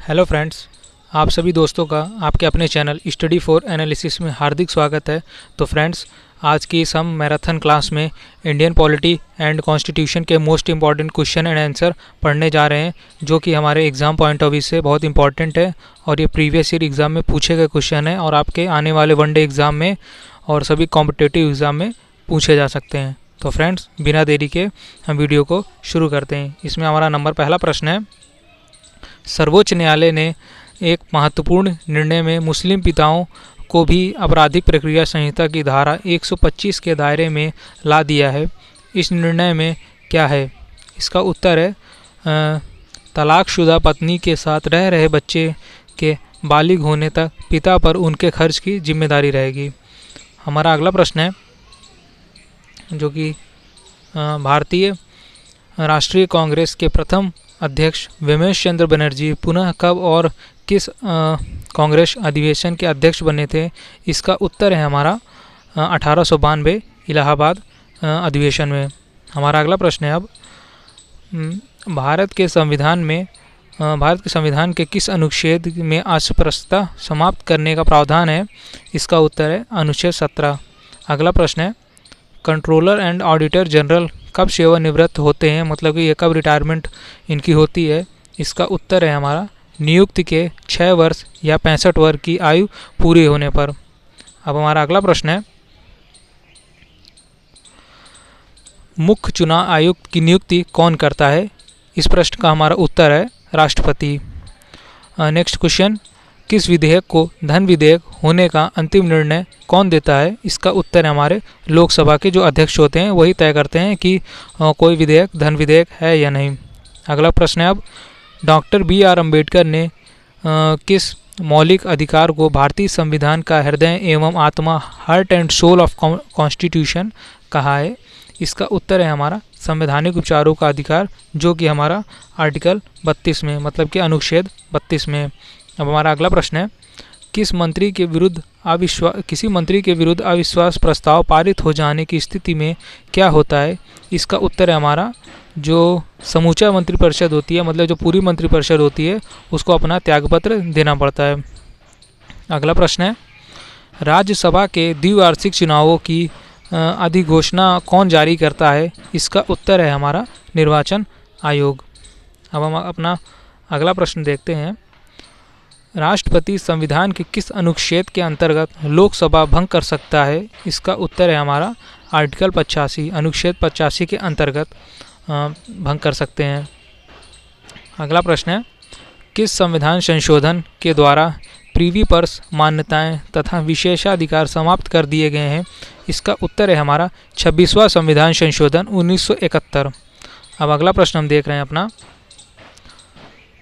Hello friends, आप सभी दोस्तों का आपके अपने चैनल स्टडी फॉर एनालिसिस में हार्दिक स्वागत है। तो फ्रेंड्स, आज की इस हम मैराथन क्लास में इंडियन पॉलिटी एंड कॉन्स्टिट्यूशन के most important question and answer पढ़ने जा रहे हैं, जो कि हमारे एग्ज़ाम पॉइंट ऑफ व्यू से बहुत इंपॉर्टेंट है और ये प्रीवियस ईयर एग्ज़ाम में पूछे गए क्वेश्चन है और आपके आने वाले वनडे एग्ज़ाम में और सभी कॉम्पिटिटिव एग्ज़ाम में पूछे जा सकते हैं। तो फ्रेंड्स, बिना देरी के हम वीडियो को शुरू करते हैं। इसमें हमारा पहला प्रश्न है, सर्वोच्च न्यायालय ने एक महत्वपूर्ण निर्णय में मुस्लिम पिताओं को भी आपराधिक प्रक्रिया संहिता की धारा 125 के दायरे में ला दिया है। इस निर्णय में क्या है? इसका उत्तर है तलाकशुदा पत्नी के साथ रह रहे बच्चे के बालिग होने तक पिता पर उनके खर्च की जिम्मेदारी रहेगी। हमारा अगला प्रश्न है, जो कि भारतीय राष्ट्रीय कांग्रेस के प्रथम अध्यक्ष विमेश चंद्र बनर्जी पुनः कब और किस कांग्रेस अधिवेशन के अध्यक्ष बने थे? इसका उत्तर है हमारा 1892 इलाहाबाद अधिवेशन में। हमारा अगला प्रश्न है अब, भारत के संविधान के किस अनुच्छेद में अस्पृश्यता समाप्त करने का प्रावधान है? इसका उत्तर है अनुच्छेद 17। अगला प्रश्न है, कंट्रोलर एंड ऑडिटर जनरल कब सेवानिवृत्त होते हैं, मतलब कि ये कब रिटायरमेंट इनकी होती है? इसका उत्तर है हमारा नियुक्ति के 6 वर्ष या 65 वर्ष की आयु पूरी होने पर। अब हमारा अगला प्रश्न है, मुख्य चुनाव आयुक्त की नियुक्ति कौन करता है? इस प्रश्न का हमारा उत्तर है राष्ट्रपति। नेक्स्ट क्वेश्चन, किस विधेयक को धन विधेयक होने का अंतिम निर्णय कौन देता है? इसका उत्तर है हमारे लोकसभा के जो अध्यक्ष होते हैं वही तय करते हैं कि कोई विधेयक धन विधेयक है या नहीं। अगला प्रश्न है अब, डॉक्टर बी.आर. अम्बेडकर ने किस मौलिक अधिकार को भारतीय संविधान का हृदय एवं आत्मा, heart and soul of constitution कहा है? इसका उत्तर है हमारा संवैधानिक उपचारों का अधिकार, जो कि हमारा आर्टिकल 32 में, मतलब कि अनुच्छेद 32 में। अब हमारा अगला प्रश्न है, किसी मंत्री के विरुद्ध अविश्वास प्रस्ताव पारित हो जाने की स्थिति में क्या होता है? इसका उत्तर है हमारा जो समूचा मंत्रिपरिषद होती है, मतलब जो पूरी मंत्रिपरिषद होती है, उसको अपना त्यागपत्र देना पड़ता है। अगला प्रश्न है, राज्यसभा के द्विवार्षिक चुनावों की अधिघोषणा कौन जारी करता है? इसका उत्तर है हमारा निर्वाचन आयोग। अब हम अपना अगला प्रश्न देखते हैं, राष्ट्रपति संविधान के किस अनुच्छेद के अंतर्गत लोकसभा भंग कर सकता है? इसका उत्तर है हमारा आर्टिकल 85, अनुच्छेद 85 के अंतर्गत भंग कर सकते हैं। अगला प्रश्न है, किस संविधान संशोधन के द्वारा प्रीवी पर्स मान्यताएं तथा विशेषाधिकार समाप्त कर दिए गए हैं? इसका उत्तर है हमारा 26वां संविधान संशोधन 1971। अब अगला प्रश्न हम देख रहे हैं अपना,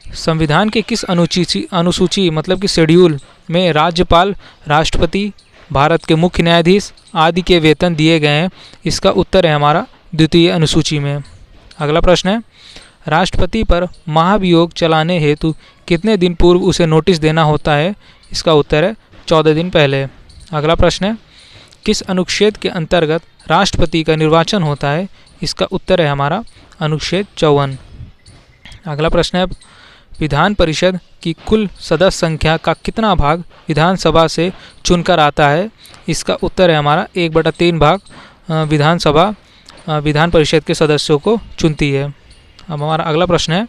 संविधान के किस अनुसूची मतलब कि शेड्यूल में राज्यपाल, राष्ट्रपति, भारत के मुख्य न्यायाधीश आदि के वेतन दिए गए हैं? इसका उत्तर है हमारा द्वितीय अनुसूची में। अगला प्रश्न है, राष्ट्रपति पर महाभियोग चलाने हेतु कितने दिन पूर्व उसे नोटिस देना होता है? इसका उत्तर है 14 दिन पहले। अगला प्रश्न है, किस अनुच्छेद के अंतर्गत राष्ट्रपति का निर्वाचन होता है? इसका उत्तर है हमारा अनुच्छेद 54। अगला प्रश्न है, विधान परिषद की कुल सदस्य संख्या का कितना भाग विधानसभा से चुनकर आता है? इसका उत्तर है हमारा 1/3 भाग विधानसभा विधान परिषद के सदस्यों को चुनती है। अब हमारा अगला प्रश्न है,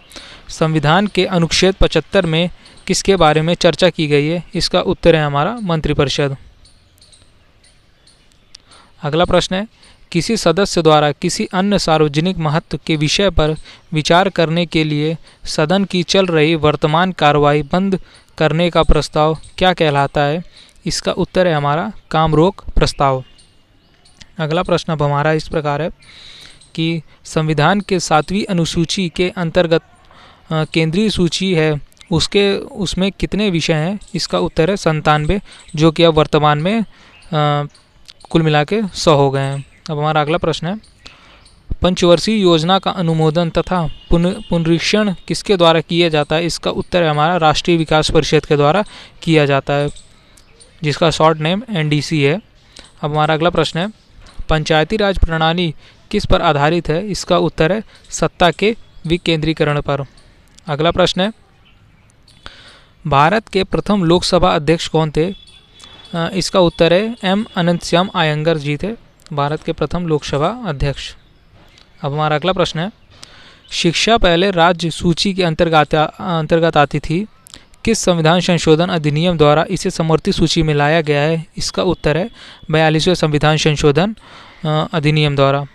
संविधान के अनुच्छेद 75 में किसके बारे में चर्चा की गई है? इसका उत्तर है हमारा मंत्रिपरिषद। अगला प्रश्न है, किसी सदस्य द्वारा किसी अन्य सार्वजनिक महत्व के विषय पर विचार करने के लिए सदन की चल रही वर्तमान कार्रवाई बंद करने का प्रस्ताव क्या कहलाता है? इसका उत्तर है हमारा काम रोक प्रस्ताव। अगला प्रश्न अब हमारा इस प्रकार है कि संविधान के 7वीं अनुसूची के अंतर्गत केंद्रीय सूची है, उसमें कितने विषय हैं? इसका उत्तर है 97, जो कि अब वर्तमान में कुल मिला के 100 हो गए हैं। अब हमारा अगला प्रश्न है, पंचवर्षीय योजना का अनुमोदन तथा पुनरीक्षण किसके द्वारा किया जाता है? इसका उत्तर है हमारा राष्ट्रीय विकास परिषद के द्वारा किया जाता है, जिसका शॉर्ट नेम NDC है। अब हमारा अगला प्रश्न है, पंचायती राज प्रणाली किस पर आधारित है? इसका उत्तर है सत्ता के विकेंद्रीकरण पर। अगला प्रश्न है, भारत के प्रथम लोकसभा अध्यक्ष कौन थे? इसका उत्तर है एम अनंतश्याम अयंगर जी थे भारत के प्रथम लोकसभा अध्यक्ष। अब हमारा अगला प्रश्न है, शिक्षा पहले राज्य सूची के अंतर्गत आती थी, किस संविधान संशोधन अधिनियम द्वारा इसे समवर्ती सूची में लाया गया है? इसका उत्तर है 42वें संविधान संशोधन अधिनियम द्वारा।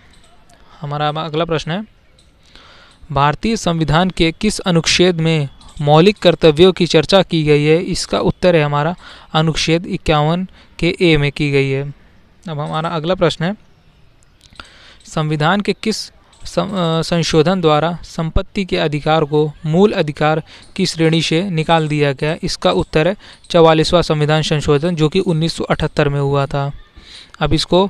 हमारा अगला प्रश्न है, भारतीय संविधान के किस अनुच्छेद में मौलिक कर्तव्यों की चर्चा की गई है? इसका उत्तर है हमारा अनुच्छेद 51 के ए में की गई है। अब हमारा अगला प्रश्न है, संविधान के किस संशोधन द्वारा संपत्ति के अधिकार को मूल अधिकार की श्रेणी से निकाल दिया गया? इसका उत्तर है 44वां संविधान संशोधन, जो कि 1978 में हुआ था। अब इसको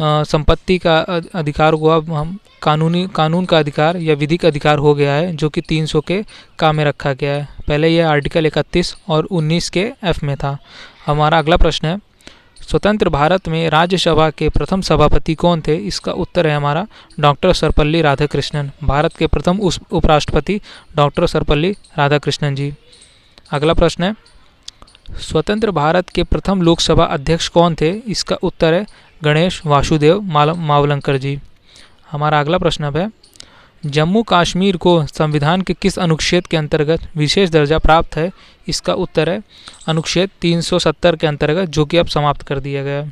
संपत्ति का अधिकार को अब हम कानून का अधिकार या विधिक अधिकार हो गया है, जो कि 300 के का में रखा गया है। पहले यह आर्टिकल 31 और 19 के एफ में था। हमारा अगला प्रश्न है, स्वतंत्र भारत में राज्यसभा के प्रथम सभापति कौन थे? इसका उत्तर है हमारा डॉक्टर सर्वपल्ली राधाकृष्णन। भारत के प्रथम उपराष्ट्रपति डॉक्टर सर्वपल्ली राधाकृष्णन जी। अगला प्रश्न है, स्वतंत्र भारत के प्रथम लोकसभा अध्यक्ष कौन थे? इसका उत्तर है गणेश वासुदेव मावलंकर जी। हमारा अगला प्रश्न है, जम्मू कश्मीर को संविधान के किस अनुच्छेद के अंतर्गत विशेष दर्जा प्राप्त है? इसका उत्तर है अनुच्छेद 370 के अंतर्गत, जो कि अब समाप्त कर दिया गया।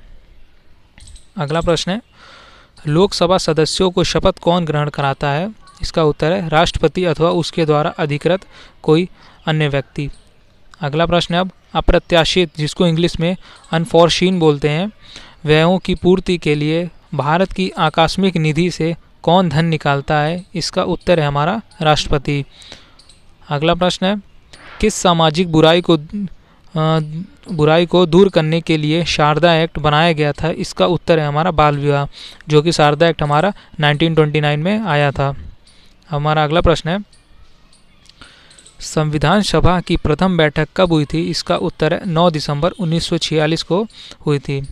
अगला प्रश्न है, लोकसभा सदस्यों को शपथ कौन ग्रहण कराता है? इसका उत्तर है राष्ट्रपति अथवा उसके द्वारा अधिकृत कोई अन्य व्यक्ति। अगला प्रश्न है, अब अप्रत्याशित, जिसको इंग्लिश में अनफॉरसीन बोलते हैं, व्ययों की पूर्ति के लिए भारत की आकस्मिक निधि से कौन धन निकालता है? इसका उत्तर है हमारा राष्ट्रपति। अगला प्रश्न है, किस सामाजिक बुराई को दूर करने के लिए शारदा एक्ट बनाया गया था? इसका उत्तर है हमारा बाल विवाह, जो कि शारदा एक्ट हमारा 1929 में आया था। हमारा अगला प्रश्न है, संविधान सभा की प्रथम बैठक कब हुई थी? इसका उत्तर है 9 दिसंबर 1946 को हुई थी।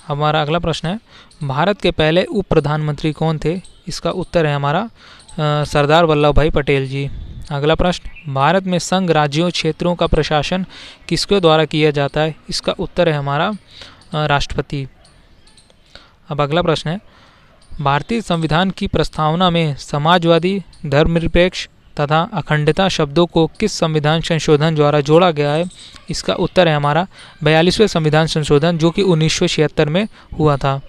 हमारा अगला प्रश्न है, भारत के पहले उप प्रधानमंत्री कौन थे? इसका उत्तर है हमारा सरदार वल्लभ भाई पटेल जी। अगला प्रश्न, भारत में संघ राज्यों क्षेत्रों का प्रशासन किसके द्वारा किया जाता है? इसका उत्तर है हमारा राष्ट्रपति। अब अगला प्रश्न है, भारतीय संविधान की प्रस्तावना में समाजवादी, धर्मनिरपेक्ष तथा अखंडता शब्दों को किस संविधान संशोधन द्वारा जोड़ा गया है? इसका उत्तर है हमारा 42वें संविधान संशोधन, जो कि 1976 में हुआ था।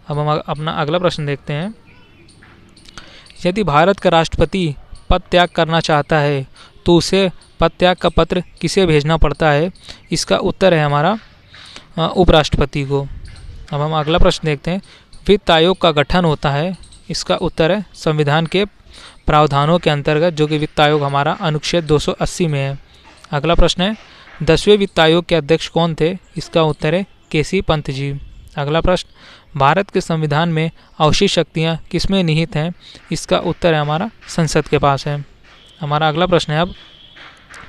अब हम अपना अगला प्रश्न देखते हैं, यदि भारत का राष्ट्रपति पद त्याग करना चाहता है तो उसे पद त्याग का पत्र किसे भेजना पड़ता है? इसका उत्तर है हमारा उपराष्ट्रपति को। अब हम अगला प्रश्न देखते हैं, वित्त आयोग का गठन होता है? इसका उत्तर है संविधान के प्रावधानों के अंतर्गत, जो कि वित्त आयोग हमारा अनुच्छेद 280 में है। अगला प्रश्न है, 10वें वित्त आयोग के अध्यक्ष कौन थे? इसका उत्तर है केसी पंत जी। अगला प्रश्न, भारत के संविधान में अवशिष्ट शक्तियाँ किसमें निहित हैं? इसका उत्तर है हमारा संसद के पास है। हमारा अगला प्रश्न है, अब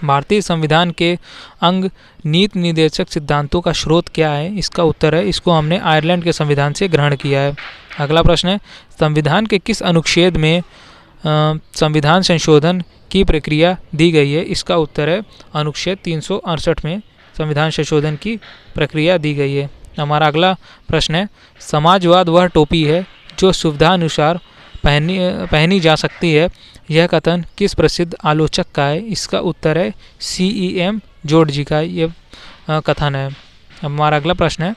भारतीय संविधान के अंग नीति निर्देशक सिद्धांतों का स्रोत क्या है? इसका उत्तर है इसको हमने आयरलैंड के संविधान से ग्रहण किया है। अगला प्रश्न है, संविधान के किस अनुच्छेद में संविधान संशोधन की प्रक्रिया दी गई है? इसका उत्तर है अनुच्छेद 368 में संविधान संशोधन की प्रक्रिया दी गई है। हमारा अगला प्रश्न है, समाजवाद वह टोपी है जो सुविधानुसार पहनी जा सकती है, यह कथन किस प्रसिद्ध आलोचक का है? इसका उत्तर है CEM जॉर्ज जी का ये कथन है। हमारा अगला प्रश्न है,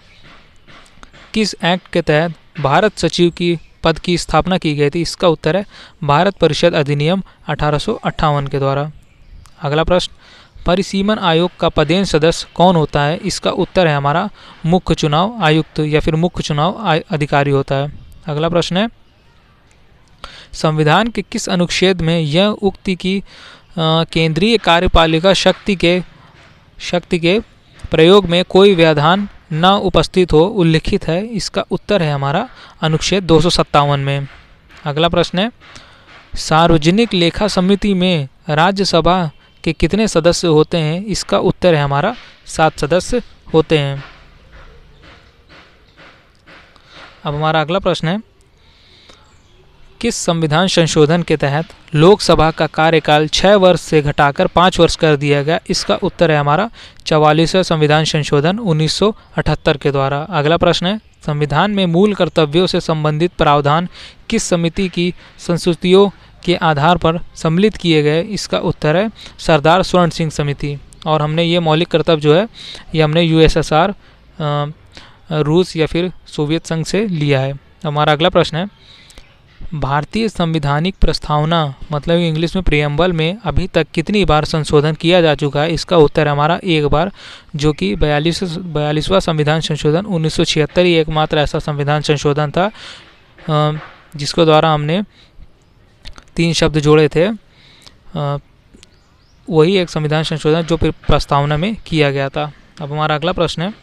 किस एक्ट के तहत भारत सचिव की पद की स्थापना की गई थी? इसका उत्तर है भारत परिषद अधिनियम 1858 के द्वारा। अगला प्रश्न, परिसीमन आयोग का पदेन सदस्य कौन होता है? इसका उत्तर है हमारा मुख्य चुनाव आयुक्त या फिर मुख्य चुनाव अधिकारी होता है। अगला प्रश्न है, संविधान के किस अनुच्छेद में यह उक्ति की केंद्रीय कार्यपालिका शक्ति के प्रयोग में कोई व्यवधान न उपस्थित हो उल्लिखित है? इसका उत्तर है हमारा अनुच्छेद 257 में। अगला प्रश्न है, सार्वजनिक लेखा समिति में राज्यसभा के कितने सदस्य होते हैं? इसका उत्तर है हमारा 7 सदस्य होते हैं। अब हमारा अगला प्रश्न है, किस संविधान संशोधन के तहत लोकसभा का कार्यकाल 6 वर्ष से घटाकर 5 वर्ष कर दिया गया? इसका उत्तर है हमारा 44वां संविधान संशोधन 1978 के द्वारा। अगला प्रश्न है, संविधान में मूल कर्तव्यों से संबंधित प्रावधान किस समिति की संस्तुतियों के आधार पर सम्मिलित किए गए? इसका उत्तर है सरदार स्वर्ण सिंह समिति। और हमने ये मौलिक कर्तव्य जो है ये हमने यूएसएसआर, रूस या फिर सोवियत संघ से लिया है। हमारा अगला प्रश्न है, भारतीय संवैधानिक प्रस्तावना मतलब इंग्लिश में प्रियम्बल में अभी तक कितनी बार संशोधन किया जा चुका है? इसका उत्तर है हमारा 1 बार, जो कि 42वां संविधान संशोधन 1976 ही एकमात्र ऐसा संविधान संशोधन था जिसके द्वारा हमने 3 शब्द जोड़े थे। वही एक संविधान संशोधन जो प्रस्तावना में किया गया था। अब हमारा अगला प्रश्न है,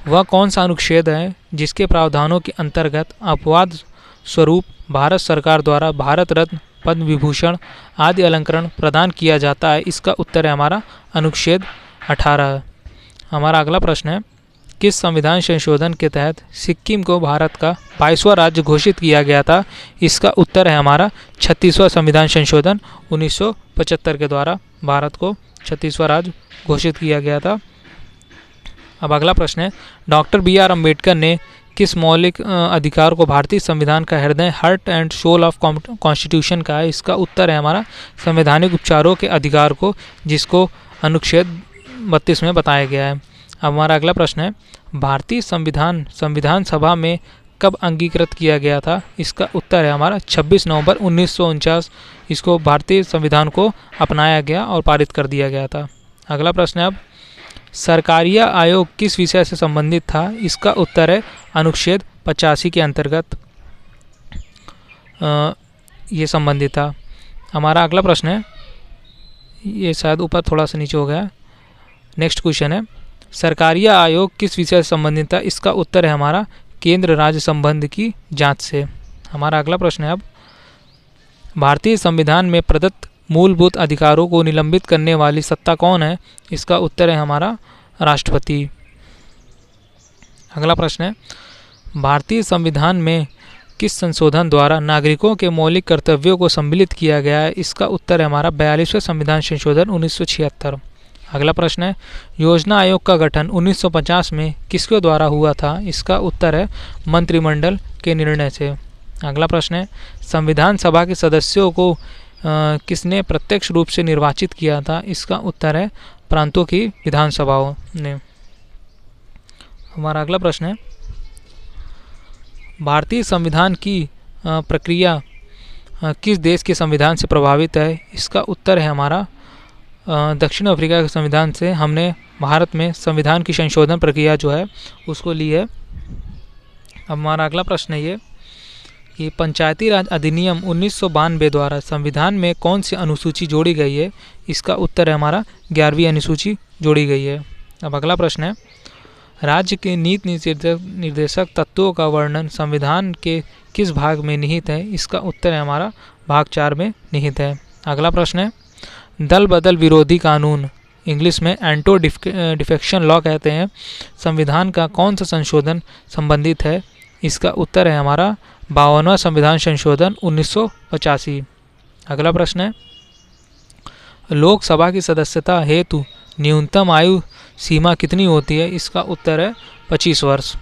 वह कौन सा अनुच्छेद है जिसके प्रावधानों के अंतर्गत अपवाद स्वरूप भारत सरकार द्वारा भारत रत्न, पद्म विभूषण आदि अलंकरण प्रदान किया जाता है? इसका उत्तर है हमारा अनुच्छेद 18। हमारा अगला प्रश्न है, किस संविधान संशोधन के तहत सिक्किम को भारत का 22वां राज्य घोषित किया गया था? इसका उत्तर है हमारा 36वां संविधान संशोधन 1975 के द्वारा भारत को 36वां राज्य घोषित किया गया था। अब अगला प्रश्न है, डॉक्टर BR अम्बेडकर ने किस मौलिक अधिकार को भारतीय संविधान का हृदय, heart and soul of constitution का है? इसका उत्तर है हमारा संवैधानिक उपचारों के अधिकार को, जिसको अनुच्छेद 32 में बताया गया है। अब हमारा अगला प्रश्न है, भारतीय संविधान सभा में कब अंगीकृत किया गया था? इसका उत्तर है हमारा 26 नवंबर 1949। इसको भारतीय संविधान को अपनाया गया और पारित कर दिया गया था। अगला प्रश्न है, अब सरकारिया आयोग किस विषय से संबंधित था? इसका उत्तर है अनुच्छेद 85 के अंतर्गत ये संबंधित था। हमारा अगला प्रश्न है, ये शायद ऊपर थोड़ा सा नीचे हो गया। नेक्स्ट क्वेश्चन है, सरकारिया आयोग किस विषय से संबंधित था? इसका उत्तर है हमारा केंद्र राज्य संबंध की जांच से। हमारा अगला प्रश्न है, अब भारतीय संविधान में प्रदत्त मूलभूत अधिकारों को निलंबित करने वाली सत्ता कौन है? इसका उत्तर है हमारा राष्ट्रपति। अगला प्रश्न है, भारतीय संविधान में किस संशोधन द्वारा नागरिकों के मौलिक कर्तव्यों को सम्मिलित किया गया है? इसका उत्तर है हमारा 42वां संविधान संशोधन 1976। अगला प्रश्न है, योजना आयोग का गठन 1950 में किसके द्वारा हुआ था? इसका उत्तर है मंत्रिमंडल के निर्णय से। अगला प्रश्न है, संविधान सभा के सदस्यों को किसने प्रत्यक्ष रूप से निर्वाचित किया था? इसका उत्तर है प्रांतों की विधानसभाओं ने। हमारा अगला प्रश्न है, भारतीय संविधान की प्रक्रिया किस देश के संविधान से प्रभावित है? इसका उत्तर है हमारा दक्षिण अफ्रीका के संविधान से। हमने भारत में संविधान की संशोधन प्रक्रिया जो है उसको ली है। अब हमारा अगला प्रश्न है ये पंचायती राज अधिनियम 1992 द्वारा संविधान में कौन सी अनुसूची जोड़ी गई है? इसका उत्तर है हमारा 11वीं अनुसूची जोड़ी गई है। अब अगला प्रश्न है, राज्य के नीति निर्देशक तत्वों का वर्णन संविधान के किस भाग में निहित है? इसका उत्तर है हमारा भाग 4 में निहित है। अगला प्रश्न है, दल बदल विरोधी कानून इंग्लिश में एंटो डिफेक्शन लॉ कहते हैं, संविधान का कौन सा संशोधन संबंधित है? इसका उत्तर है हमारा 52वां संविधान संशोधन 1985। अगला प्रश्न है, लोकसभा की सदस्यता हेतु न्यूनतम आयु सीमा कितनी होती है? इसका उत्तर है 25 वर्ष।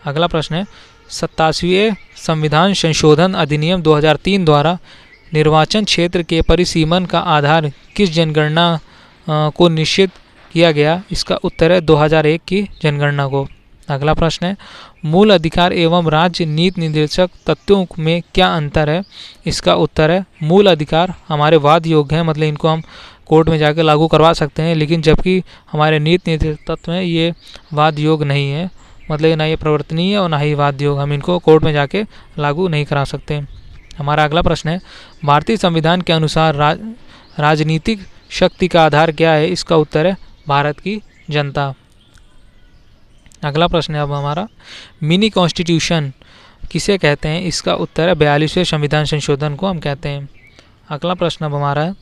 अगला प्रश्न है, 27वें संविधान संशोधन अधिनियम 2003 द्वारा निर्वाचन क्षेत्र के परिसीमन का आधार किस जनगणना को निश्चित किया गया? इसका उत्तर है 2001 की जनगणना को। अगला प्रश्न है, मूल अधिकार एवं राज्य नीति निर्देशक तत्वों में क्या अंतर है? इसका उत्तर है मूल अधिकार हमारे वाद योग्य हैं, मतलब इनको हम कोर्ट में जाकर लागू करवा सकते हैं, लेकिन जबकि हमारे नीति निर्देशक तत्व हैं ये वाद योग्य नहीं है, मतलब ना ये प्रवर्तनीय और ना ही वाद योग्य, हम इनको कोर्ट में जाके लागू नहीं करा सकते। हमारा अगला प्रश्न है, भारतीय संविधान के अनुसार राजनीतिक शक्ति का आधार क्या है? इसका उत्तर है भारत की जनता। अगला प्रश्न है अब हमारा, मिनी कॉन्स्टिट्यूशन किसे कहते हैं? इसका उत्तर है 42वें संविधान संशोधन को हम कहते हैं। अगला प्रश्न अब हमारा है,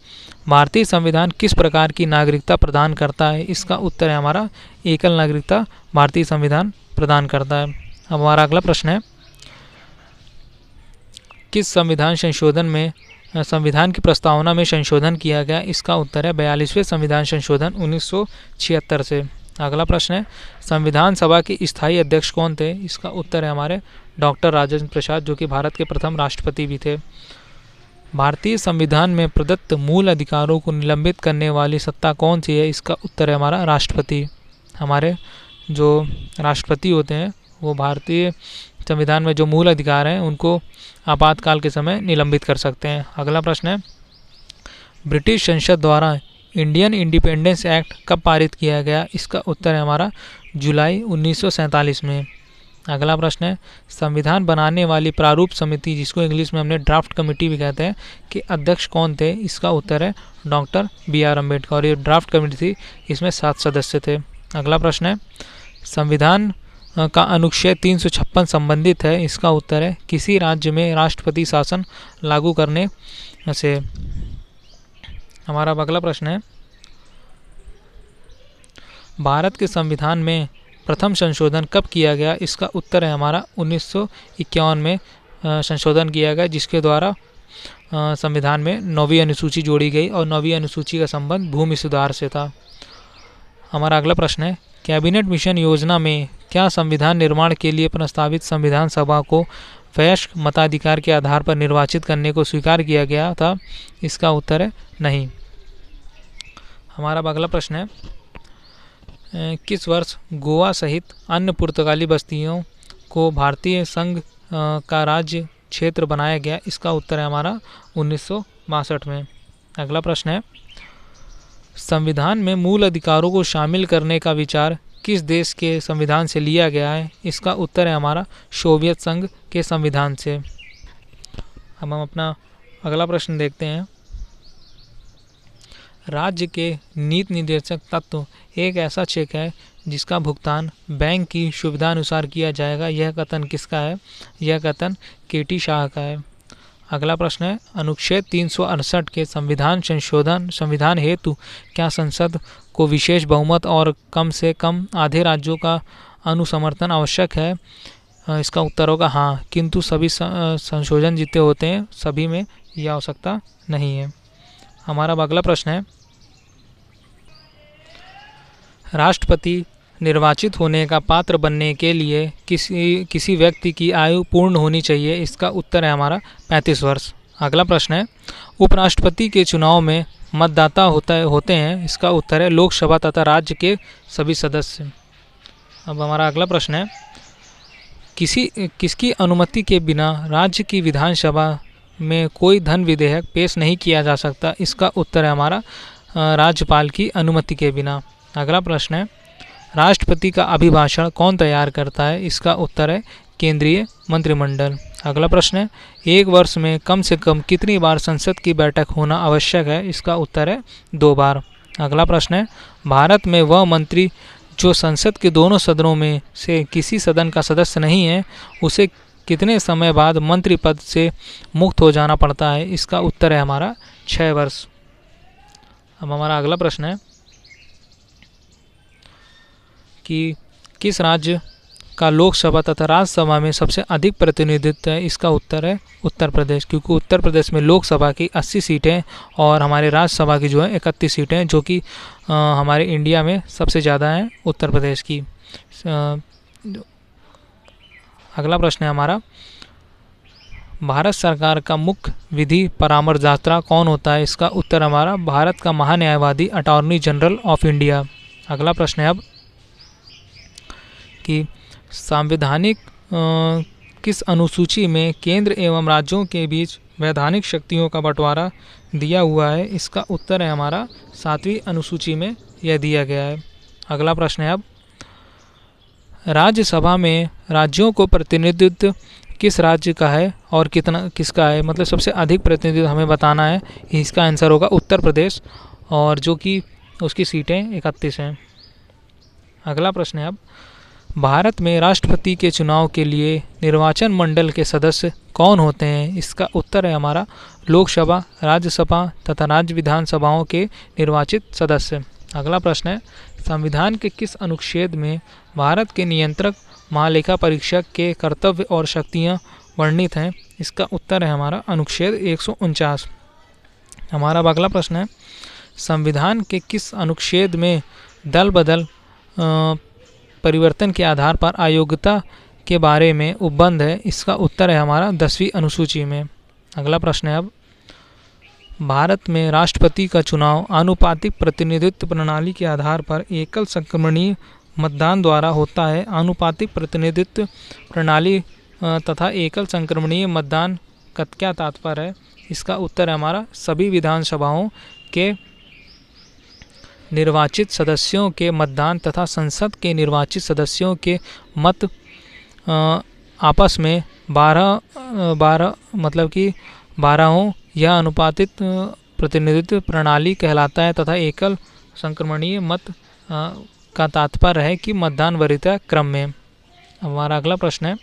भारतीय संविधान किस प्रकार की नागरिकता प्रदान करता है? इसका उत्तर है हमारा एकल नागरिकता भारतीय संविधान प्रदान करता है। अब हमारा अगला प्रश्न है, किस संविधान संशोधन में संविधान की प्रस्तावना में संशोधन किया गया? इसका उत्तर है 42वें संविधान संशोधन 1976 से। अगला प्रश्न है, संविधान सभा के स्थायी अध्यक्ष कौन थे? इसका उत्तर है हमारे डॉक्टर राजेंद्र प्रसाद, जो कि भारत के प्रथम राष्ट्रपति भी थे। भारतीय संविधान में प्रदत्त मूल अधिकारों को निलंबित करने वाली सत्ता कौन सी है? इसका उत्तर है हमारा राष्ट्रपति। हमारे जो राष्ट्रपति होते हैं वो भारतीय संविधान में जो मूल अधिकार हैं उनको आपातकाल के समय निलंबित कर सकते हैं। अगला प्रश्न है, ब्रिटिश संसद द्वारा इंडियन इंडिपेंडेंस एक्ट कब पारित किया गया? इसका उत्तर है हमारा जुलाई 1947 में। अगला प्रश्न है, संविधान बनाने वाली प्रारूप समिति, जिसको इंग्लिश में हमने ड्राफ्ट कमेटी भी कहते हैं, के अध्यक्ष कौन थे? इसका उत्तर है डॉक्टर BR अम्बेडकर। और ये ड्राफ्ट कमेटी थी, इसमें 7 सदस्य थे। अगला प्रश्न है, संविधान का अनुच्छेद 356 संबंधित है? इसका उत्तर है किसी राज्य में राष्ट्रपति शासन लागू करने से। हमारा अगला प्रश्न है, भारत के संविधान में प्रथम संशोधन कब किया गया? इसका उत्तर है हमारा 1951 में संशोधन किया गया, जिसके द्वारा संविधान में 9वीं अनुसूची जोड़ी गई और 9वीं अनुसूची का संबंध भूमि सुधार से था। हमारा अगला प्रश्न है, कैबिनेट मिशन योजना में क्या संविधान निर्माण के लिए प्रस्तावित संविधान सभा को वयस्क मताधिकार के आधार पर निर्वाचित करने को स्वीकार किया गया था? इसका उत्तर है नहीं। हमारा अगला प्रश्न है, किस वर्ष गोवा सहित अन्य पुर्तगाली बस्तियों को भारतीय संघ का राज्य क्षेत्र बनाया गया? इसका उत्तर है हमारा 1962 में। अगला प्रश्न है, संविधान में मूल अधिकारों को शामिल करने का विचार किस देश के संविधान से लिया गया है? इसका उत्तर है हमारा सोवियत संघ के संविधान से। अब हम अपना अगला प्रश्न देखते हैं, राज्य के नीति निर्देशक तत्व एक ऐसा चेक है जिसका भुगतान बैंक की सुविधा अनुसार किया जाएगा। यह कथन किसका है? यह कथन KT शाह का है। अगला प्रश्न है, अनुच्छेद 368 के संविधान हेतु क्या संसद को विशेष बहुमत और कम से कम आधे राज्यों का अनुसमर्थन आवश्यक है? इसका उत्तर होगा हाँ, किंतु सभी संशोधन जितने होते हैं सभी में यह आवश्यकता नहीं है। हमारा अगला प्रश्न है, राष्ट्रपति निर्वाचित होने का पात्र बनने के लिए किसी व्यक्ति की आयु पूर्ण होनी चाहिए? इसका उत्तर है हमारा 35 वर्ष। अगला प्रश्न है, उपराष्ट्रपति के चुनाव में मतदाता होते हैं? इसका उत्तर है लोकसभा तथा राज्य के सभी सदस्य। अब हमारा अगला प्रश्न है, किसकी अनुमति के बिना राज्य की विधानसभा में कोई धन विधेयक पेश नहीं किया जा सकता? इसका उत्तर है हमारा राज्यपाल की अनुमति के बिना। अगला प्रश्न है, राष्ट्रपति का अभिभाषण कौन तैयार करता है? इसका उत्तर है केंद्रीय मंत्रिमंडल। अगला प्रश्न है, एक वर्ष में कम से कम कितनी बार संसद की बैठक होना आवश्यक है? इसका उत्तर है 2 बार। अगला प्रश्न है, भारत में वह मंत्री जो संसद के दोनों सदनों में से किसी सदन का सदस्य नहीं है, उसे कितने समय बाद मंत्री पद से मुक्त हो जाना पड़ता है? इसका उत्तर है हमारा 6 वर्ष। अब हमारा अगला प्रश्न है कि किस राज्य का लोकसभा तथा राज्यसभा में सबसे अधिक प्रतिनिधित्व है? इसका उत्तर है उत्तर प्रदेश, क्योंकि उत्तर प्रदेश में लोकसभा की 80 सीटें और हमारे राज्यसभा की जो है 31 सीटें, जो कि हमारे इंडिया में सबसे ज़्यादा हैं उत्तर प्रदेश की। अगला प्रश्न है हमारा, भारत सरकार का मुख्य विधि परामर्शदाता कौन होता है? इसका उत्तर हमारा भारत का महान्यायवादी अटॉर्नी जनरल ऑफ इंडिया। अगला प्रश्न है अब कि संवैधानिक किस अनुसूची में केंद्र एवं राज्यों के बीच वैधानिक शक्तियों का बंटवारा दिया हुआ है? इसका उत्तर है हमारा 7वीं अनुसूची में यह दिया गया है। अगला प्रश्न है अब, राज्यसभा में राज्यों को प्रतिनिधित्व किस राज्य का है और किसका है? मतलब सबसे अधिक प्रतिनिधित्व हमें बताना है। इसका आंसर होगा उत्तर प्रदेश, और जो कि उसकी सीटें 31 हैं। अगला प्रश्न है अब, भारत में राष्ट्रपति के चुनाव के लिए निर्वाचन मंडल के सदस्य कौन होते हैं? इसका उत्तर है हमारा लोकसभा, राज्यसभा तथा राज्य विधानसभाओं के निर्वाचित सदस्य। अगला प्रश्न है, संविधान के किस अनुच्छेद में भारत के नियंत्रक महालेखा परीक्षक के कर्तव्य और शक्तियां वर्णित हैं? इसका उत्तर है हमारा अनुच्छेद 149। हमारा अब अगला प्रश्न है, संविधान के किस अनुच्छेद में दल बदल परिवर्तन के आधार पर अयोग्यता के बारे में उपबंध है? इसका उत्तर है हमारा 10वीं अनुसूची में। अगला प्रश्न है अब, भारत में राष्ट्रपति का चुनाव आनुपातिक प्रतिनिधित्व प्रणाली के आधार पर एकल संक्रमणीय मतदान द्वारा होता है। आनुपातिक प्रतिनिधित्व प्रणाली तथा एकल संक्रमणीय मतदान का क्या तात्पर्य है? इसका उत्तर है हमारा सभी विधानसभाओं के निर्वाचित सदस्यों के मतदान तथा संसद के निर्वाचित सदस्यों के मत आपस में 12 मतलब कि 12 यह अनुपातित प्रतिनिधित्व प्रणाली कहलाता है तथा एकल संक्रमणीय मत का तात्पर्य है कि मतदान वरीयता क्रम में। हमारा अगला प्रश्न है,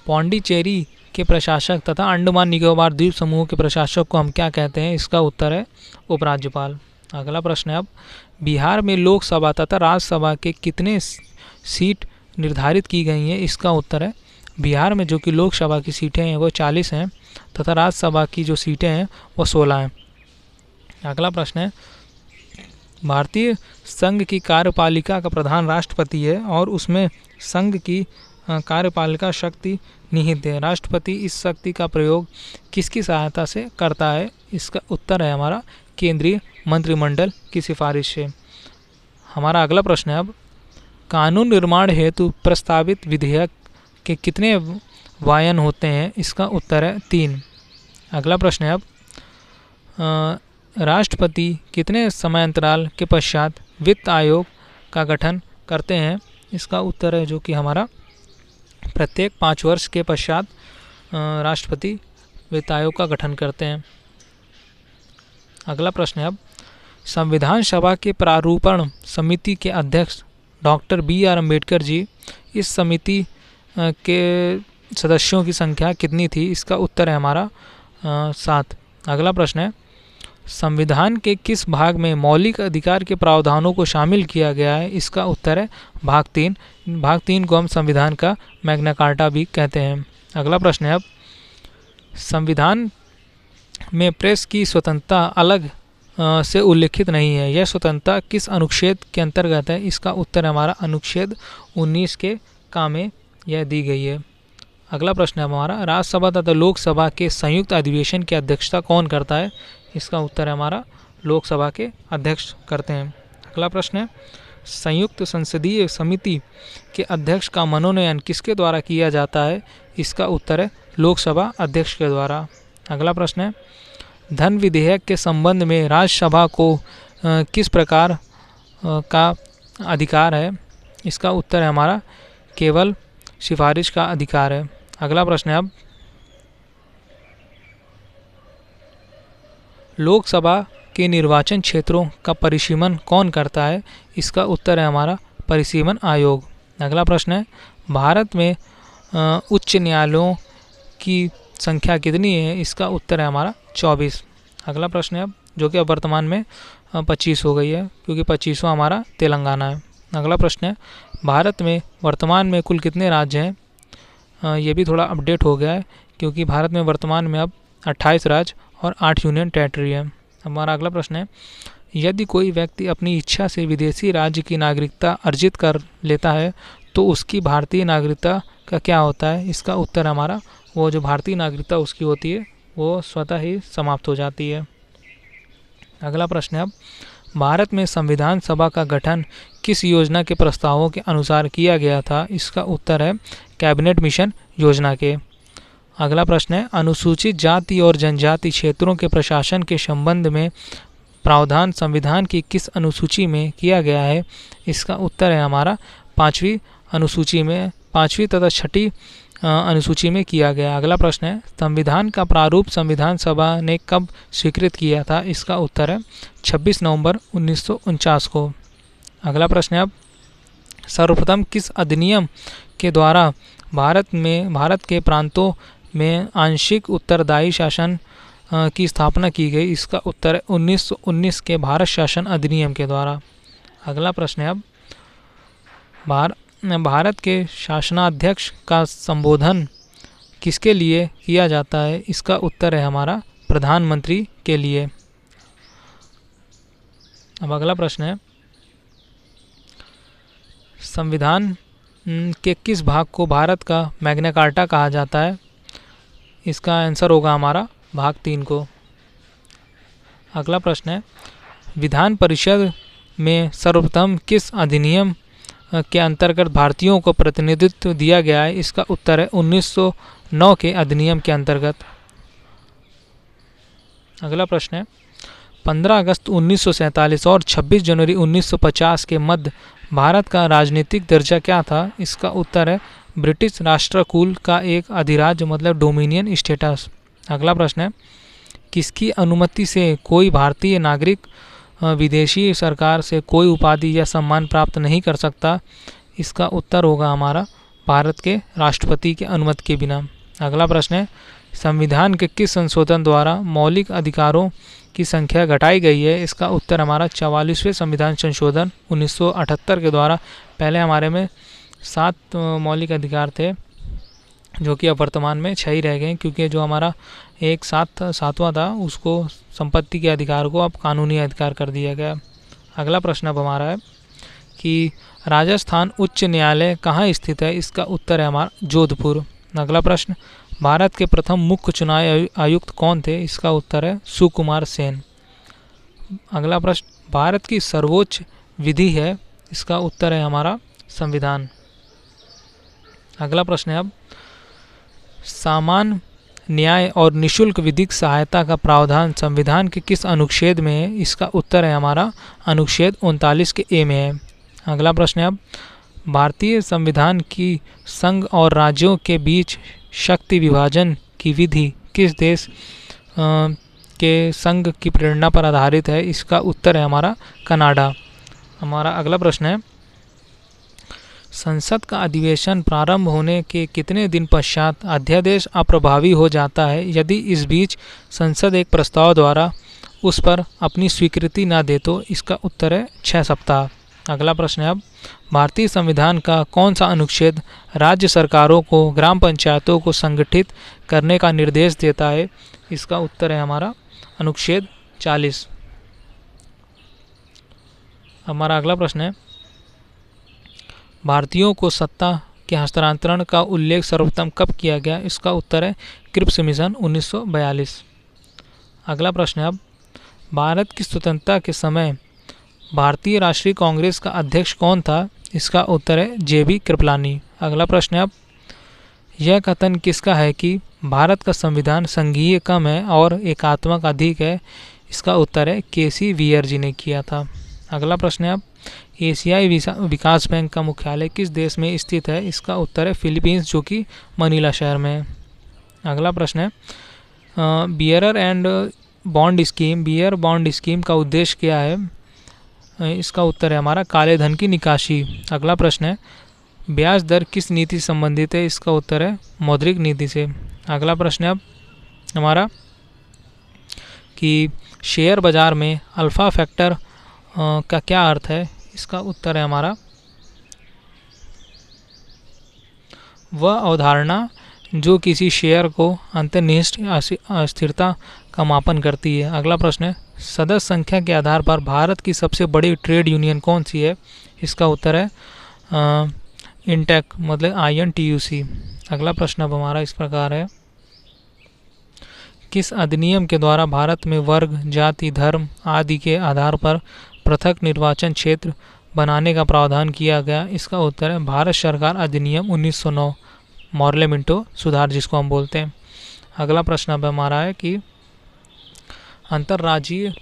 पौंडीचेरी के प्रशासक तथा अंडमान निकोबार द्वीप समूह के प्रशासक को हम क्या कहते हैं? इसका उत्तर है उपराज्यपाल। अगला प्रश्न है अब, बिहार में लोकसभा तथा राज्यसभा के कितने सीट निर्धारित की गई हैं? इसका उत्तर है, बिहार में जो कि लोकसभा की सीटें हैं वो 40 हैं तथा राज्यसभा की जो सीटें हैं वो 16 हैं। अगला प्रश्न है, भारतीय संघ की कार्यपालिका का प्रधान राष्ट्रपति है और उसमें संघ की कार्यपालिका शक्ति निहित है। राष्ट्रपति इस शक्ति का प्रयोग किसकी सहायता से करता है? इसका उत्तर है हमारा केंद्रीय मंत्रिमंडल की सिफारिश से। हमारा अगला प्रश्न है अब, कानून निर्माण हेतु प्रस्तावित विधेयक के कितने वायन होते हैं? इसका उत्तर है 3। अगला प्रश्न है अब, राष्ट्रपति कितने समयांतराल के पश्चात वित्त आयोग का गठन करते हैं? इसका उत्तर है जो कि हमारा प्रत्येक 5 वर्ष के पश्चात राष्ट्रपति वित्त आयोग का गठन करते हैं। अगला प्रश्न है अब, संविधान सभा के प्रारूपण समिति के अध्यक्ष डॉक्टर BR अम्बेडकर जी, इस समिति के सदस्यों की संख्या कितनी थी? इसका उत्तर है हमारा 7। अगला प्रश्न है, संविधान के किस भाग में मौलिक अधिकार के प्रावधानों को शामिल किया गया है? इसका उत्तर है भाग 3। भाग 3 को हम संविधान का मैग्ना कार्टा भी कहते हैं। अगला प्रश्न है अब, संविधान में प्रेस की स्वतंत्रता अलग से उल्लिखित नहीं है, यह स्वतंत्रता किस अनुच्छेद के अंतर्गत है? इसका उत्तर है हमारा अनुच्छेद 19 के का में यह दी गई है। अगला प्रश्न है हमारा, राज्यसभा तथा लोकसभा के संयुक्त अधिवेशन की अध्यक्षता कौन करता है? इसका उत्तर है हमारा लोकसभा के अध्यक्ष करते हैं। अगला प्रश्न है, संयुक्त संसदीय समिति के अध्यक्ष का मनोनयन किसके द्वारा किया जाता है? इसका उत्तर है लोकसभा अध्यक्ष के द्वारा। अगला प्रश्न है, धन विधेयक के संबंध में राज्यसभा को किस प्रकार का अधिकार है? इसका उत्तर है हमारा केवल सिफारिश का अधिकार है। अगला प्रश्न है अब, लोकसभा के निर्वाचन क्षेत्रों का परिसीमन कौन करता है? इसका उत्तर है हमारा परिसीमन आयोग। अगला प्रश्न है, भारत में उच्च न्यायालयों की संख्या कितनी है? इसका उत्तर है हमारा 24। अगला प्रश्न है अब, जो कि अब वर्तमान में 25 हो गई है क्योंकि 25वां हमारा तेलंगाना है। अगला प्रश्न है, भारत में वर्तमान में कुल कितने राज्य हैं? ये भी थोड़ा अपडेट हो गया है क्योंकि भारत में वर्तमान में अब 28 राज्य और 8 यूनियन टेरिटरी है। हमारा अगला प्रश्न है, यदि कोई व्यक्ति अपनी इच्छा से विदेशी राज्य की नागरिकता अर्जित कर लेता है तो उसकी भारतीय नागरिकता का क्या होता है? इसका उत्तर हमारा वो जो भारतीय नागरिकता उसकी होती है वो स्वतः ही समाप्त हो जाती है। अगला प्रश्न है अब, भारत में संविधान सभा का गठन किस योजना के प्रस्तावों के अनुसार किया गया था? इसका उत्तर है कैबिनेट मिशन योजना के। अगला प्रश्न है, अनुसूचित जाति और जनजाति क्षेत्रों के प्रशासन के संबंध में प्रावधान संविधान की किस अनुसूची में किया गया है? इसका उत्तर है हमारा 5वीं अनुसूची में, 5वीं तथा 6ठी अनुसूची में किया गया। अगला प्रश्न है, संविधान का प्रारूप संविधान सभा ने कब स्वीकृत किया था? इसका उत्तर है 26 नवंबर 1949 को। अगला प्रश्न है अब, सर्वप्रथम किस अधिनियम के द्वारा भारत के प्रांतों में आंशिक उत्तरदायी शासन की स्थापना की गई? इसका उत्तर है 1919 के भारत शासन अधिनियम के द्वारा। अगला प्रश्न है अब, भारत के शासनाध्यक्ष का संबोधन किसके लिए किया जाता है? इसका उत्तर है हमारा प्रधानमंत्री के लिए। अब अगला प्रश्न है, संविधान के किस भाग को भारत का मैग्ना कार्टा कहा जाता है? इसका आंसर होगा हमारा भाग 3 को। अगला प्रश्न है, विधान परिषद में सर्वप्रथम किस अधिनियम के अंतर्गत भारतीयों को प्रतिनिधित्व दिया गया है? इसका उत्तर है 1909 के अधिनियम के अंतर्गत। अगला प्रश्न है, 15 अगस्त 1947 और 26 जनवरी 1950 के मध्य भारत का राजनीतिक दर्जा क्या था? इसका उत्तर है ब्रिटिश राष्ट्रकूल का एक अधिराज्य, मतलब डोमिनियन स्टेटस। अगला प्रश्न है, किसकी अनुमति से कोई भारतीय नागरिक विदेशी सरकार से कोई उपाधि या सम्मान प्राप्त नहीं कर सकता? इसका उत्तर होगा हमारा भारत के राष्ट्रपति के अनुमति के बिना। अगला प्रश्न है, संविधान के किस संशोधन द्वारा मौलिक अधिकारों की संख्या घटाई गई है? इसका उत्तर हमारा 44वें संविधान संशोधन 1978 के द्वारा। पहले हमारे में 7 मौलिक अधिकार थे, जो कि अब वर्तमान में 6 ही रह गए, क्योंकि जो हमारा एक सातवां था उसको संपत्ति के अधिकार को अब कानूनी अधिकार कर दिया गया। अगला प्रश्न अब हमारा है कि राजस्थान उच्च न्यायालय कहाँ स्थित है? इसका उत्तर है हमारा जोधपुर। अगला प्रश्न, भारत के प्रथम मुख्य चुनाव आयुक्त कौन थे? इसका उत्तर है सुकुमार सेन। अगला प्रश्न, भारत की सर्वोच्च विधि है? इसका उत्तर है हमारा संविधान। अगला प्रश्न है अब, सामान्य न्याय और निशुल्क विधिक सहायता का प्रावधान संविधान के किस अनुच्छेद में है? इसका उत्तर है हमारा अनुच्छेद 39 के ए में है। अगला प्रश्न है अब, भारतीय संविधान की संघ और राज्यों के बीच शक्ति विभाजन की विधि किस देश के संघ की प्रेरणा पर आधारित है? इसका उत्तर है हमारा कनाडा। हमारा अगला प्रश्न है, संसद का अधिवेशन प्रारंभ होने के कितने दिन पश्चात अध्यादेश अप्रभावी हो जाता है? यदि इस बीच संसद एक प्रस्ताव द्वारा उस पर अपनी स्वीकृति न दे तो? इसका उत्तर है 6 सप्ताह। अगला प्रश्न है अब, भारतीय संविधान का कौन सा अनुच्छेद राज्य सरकारों को ग्राम पंचायतों को संगठित करने का निर्देश देता है? इसका उत्तर है हमारा अनुच्छेद 40। हमारा अगला प्रश्न है, भारतीयों को सत्ता के हस्तांतरण का उल्लेख सर्वप्रथम कब किया गया? इसका उत्तर है क्रिप्स मिशन 1942। अगला प्रश्न है अब, भारत की स्वतंत्रता के समय भारतीय राष्ट्रीय कांग्रेस का अध्यक्ष कौन था? इसका उत्तर है JB कृपलानी। अगला प्रश्न है अब, यह कथन किसका है कि भारत का संविधान संघीय कम है और एकात्मक अधिक है? इसका उत्तर है KC वीर जी ने किया था। अगला प्रश्न है अब, एशियाई विकास बैंक का मुख्यालय किस देश में स्थित है? इसका उत्तर है फिलीपींस, जो कि मनीला शहर में है। अगला प्रश्न है, bearer and bear bond scheme का उद्देश्य क्या है? इसका उत्तर है हमारा काले धन की निकासी। अगला प्रश्न है, ब्याज दर किस नीति से संबंधित है? इसका उत्तर है मौद्रिक नीति से। अगला प्रश्न है अब हमारा कि शेयर बाजार में अल्फा फैक्टर का क्या अर्थ है? इसका उत्तर है हमारा वह अवधारणा जो किसी शेयर को अंतर्निहित अस्थिरता का मापन करती है। अगला प्रश्न है, सदस्य संख्या के आधार पर भारत की सबसे बड़ी ट्रेड यूनियन कौन सी है? इसका उत्तर है इंटेक, मतलब INTUC। अगला प्रश्न अब हमारा इस प्रकार है, किस अधिनियम के द्वारा भारत में वर्ग, जाति, धर्म आदि के आधार पर पृथक निर्वाचन क्षेत्र बनाने का प्रावधान किया गया? इसका उत्तर है भारत सरकार अधिनियम 1909, मॉर्ले मिंटो सुधार जिसको हम बोलते हैं। अगला प्रश्न अब हमारा है कि अंतर्राज्यीय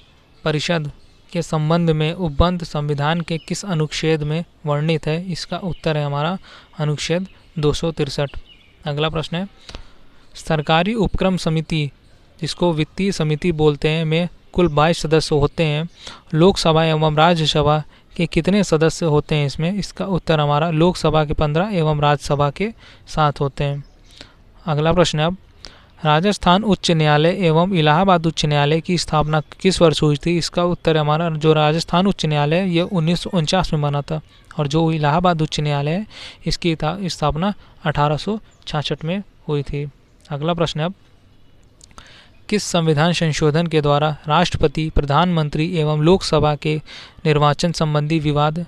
परिषद के संबंध में उपबंध संविधान के किस अनुच्छेद में वर्णित है? इसका उत्तर है हमारा अनुच्छेद 263। अगला प्रश्न है, सरकारी उपक्रम समिति जिसको वित्तीय समिति बोलते हैं में कुल 22 सदस्य होते हैं। लोकसभा एवं राज्यसभा के कितने सदस्य होते हैं इसमें? इसका उत्तर हमारा लोकसभा के 15 एवं राज्यसभा के 7 होते हैं। अगला प्रश्न है अब, राजस्थान उच्च न्यायालय एवं इलाहाबाद उच्च न्यायालय की स्थापना किस वर्ष हुई थी? इसका उत्तर है हमारा जो राजस्थान उच्च न्यायालय है ये 1949 में बना था, और जो इलाहाबाद उच्च न्यायालय है इसकी स्थापना 1866 में हुई थी। अगला प्रश्न है अब, किस संविधान संशोधन के द्वारा राष्ट्रपति, प्रधानमंत्री एवं लोकसभा के निर्वाचन संबंधी विवाद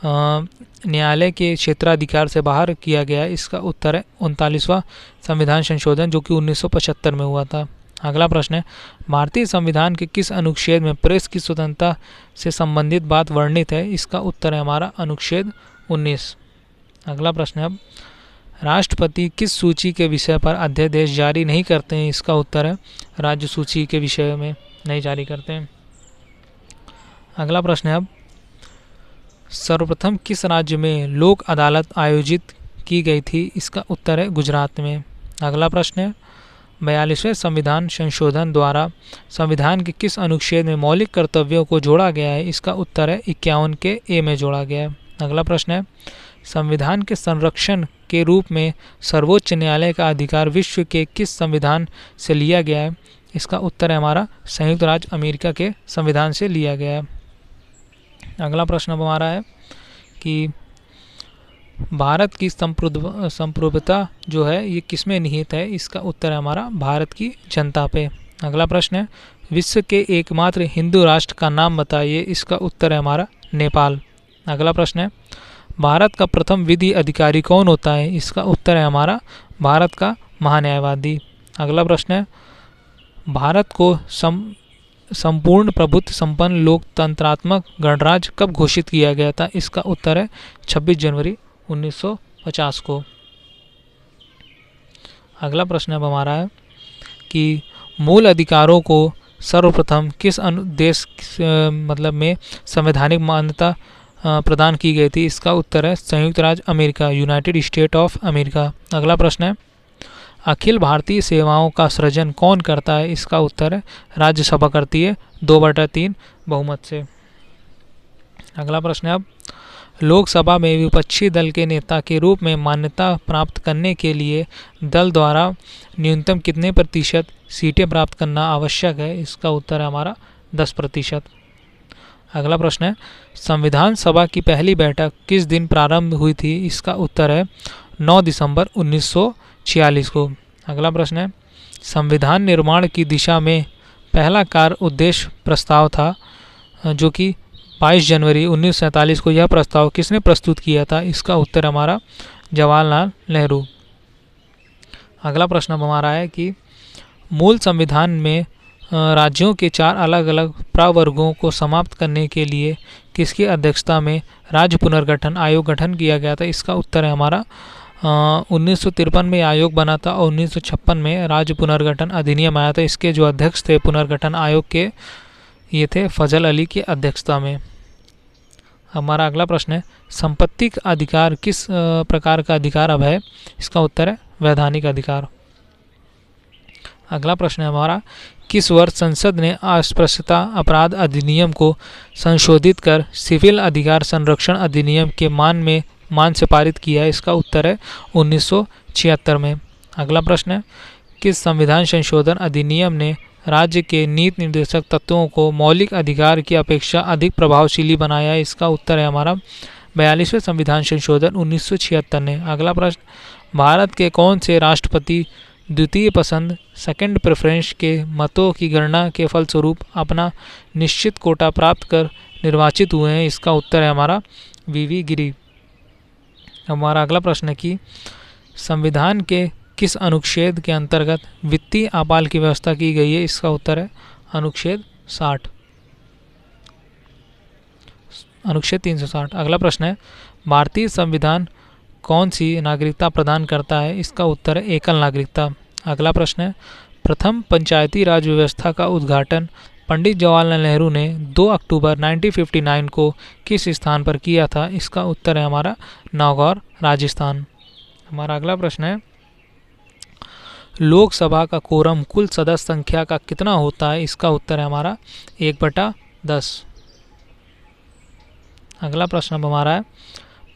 न्यायालय के क्षेत्राधिकार से बाहर किया गया? इसका उत्तर है 39वां संविधान संशोधन, जो कि 1975 में हुआ था। अगला प्रश्न है, भारतीय संविधान के किस अनुच्छेद में प्रेस की स्वतंत्रता से संबंधित बात वर्णित है? इसका उत्तर है हमारा अनुच्छेद 19। अगला प्रश्न है अब, राष्ट्रपति किस सूची के विषय पर अध्यादेश जारी नहीं करते हैं? इसका उत्तर है राज्य सूची के विषय में नहीं जारी करते हैं। अगला प्रश्न है अब, सर्वप्रथम किस राज्य में लोक अदालत आयोजित की गई थी? इसका उत्तर है गुजरात में। अगला प्रश्न है, 42वें संविधान संशोधन द्वारा संविधान के किस अनुच्छेद में मौलिक कर्तव्यों को जोड़ा गया है? इसका उत्तर है 51 के ए में जोड़ा गया है। अगला प्रश्न है, संविधान के संरक्षण के रूप में सर्वोच्च न्यायालय का अधिकार विश्व के किस संविधान से लिया गया है? इसका उत्तर है हमारा संयुक्त राज्य अमेरिका के संविधान से लिया गया है। अगला प्रश्न अब हमारा है कि भारत की संप्रभुता जो है ये किस में निहित है? इसका उत्तर है हमारा भारत की जनता पे। अगला प्रश्न है, विश्व के एकमात्र हिंदू राष्ट्र का नाम बताइए? इसका उत्तर है हमारा नेपाल। अगला प्रश्न है, भारत का प्रथम विधि अधिकारी कौन होता है? इसका उत्तर है हमारा भारत का महान्यायवादी। अगला प्रश्न है, भारत को संपूर्ण प्रभुत्व संपन्न लोकतंत्रात्मक गणराज्य कब घोषित किया गया था? इसका उत्तर है 26 जनवरी 1950 को। अगला प्रश्न अब हमारा है कि मूल अधिकारों को सर्वप्रथम किस देश मतलब में संवैधानिक मान्यता प्रदान की गई थी? इसका उत्तर है संयुक्त राज्य America, United state of America. अगला प्रश्न है, अखिल भारतीय सेवाओं का सृजन कौन करता है? इसका उत्तर है राज्यसभा करती है 2/3 बहुमत से। अगला प्रश्न है अब, लोकसभा में विपक्षी दल के नेता के रूप में मान्यता प्राप्त करने के लिए दल द्वारा न्यूनतम कितने प्रतिशत सीटें प्राप्त करना आवश्यक है? इसका उत्तर है हमारा 10%। अगला प्रश्न है, संविधान सभा की पहली बैठक किस दिन प्रारंभ हुई थी? इसका उत्तर है 9 दिसंबर 1946 को। अगला प्रश्न है, संविधान निर्माण की दिशा में पहला कार्य उद्देश्य प्रस्ताव था जो कि 22 जनवरी 1947 को यह प्रस्ताव किसने प्रस्तुत किया था? इसका उत्तर हमारा जवाहरलाल नेहरू। अगला प्रश्न हमारा है कि मूल संविधान में राज्यों के 4 अलग अलग प्रवर्गों को समाप्त करने के लिए किसकी अध्यक्षता में राज्य पुनर्गठन आयोग गठन किया गया था? इसका उत्तर है हमारा 1953 में आयोग बना था और 1956 में राज्य पुनर्गठन अधिनियम आया था। इसके जो अध्यक्ष थे पुनर्गठन आयोग के, ये थे फजल अली की अध्यक्षता में। हमारा अगला प्रश्न है, संपत्ति का अधिकार किस प्रकार का अधिकार अब है? इसका उत्तर है वैधानिक अधिकार। अगला प्रश्न है हमारा, किस वर्ष संसद ने अस्पृश्यता अपराध अधिनियम को संशोधित कर सिविल अधिकार संरक्षण अधिनियम के मान से पारित किया है? इसका उत्तर है 1976 में। अगला प्रश्न है, किस संविधान संशोधन अधिनियम ने राज्य के नीति निर्देशक तत्वों को मौलिक अधिकार की अपेक्षा अधिक प्रभावशीली बनाया है? इसका उत्तर है हमारा 42वें संविधान संशोधन 1976 ने। अगला प्रश्न, भारत के कौन से राष्ट्रपति द्वितीय पसंद सेकंड प्रेफरेंस के मतों की गणना के फलस्वरूप अपना निश्चित कोटा प्राप्त कर निर्वाचित हुए हैं? इसका उत्तर है हमारा वीवी गिरी। हमारा अगला प्रश्न है कि संविधान के किस अनुच्छेद के अंतर्गत वित्तीय आपाल की व्यवस्था की गई है? इसका उत्तर है अनुच्छेद 60, अनुच्छेद 360। अगला प्रश्न है, भारतीय संविधान कौन सी नागरिकता प्रदान करता है? इसका उत्तर है एकल नागरिकता। अगला प्रश्न है, प्रथम पंचायती राज व्यवस्था का उद्घाटन पंडित जवाहरलाल नेहरू ने 2 अक्टूबर 1959 को किस स्थान पर किया था? इसका उत्तर है हमारा नागौर, राजस्थान। हमारा अगला प्रश्न है, लोकसभा का कोरम कुल सदस्य संख्या का कितना होता है? इसका उत्तर है हमारा 1/10। अगला प्रश्न अब हमारा है,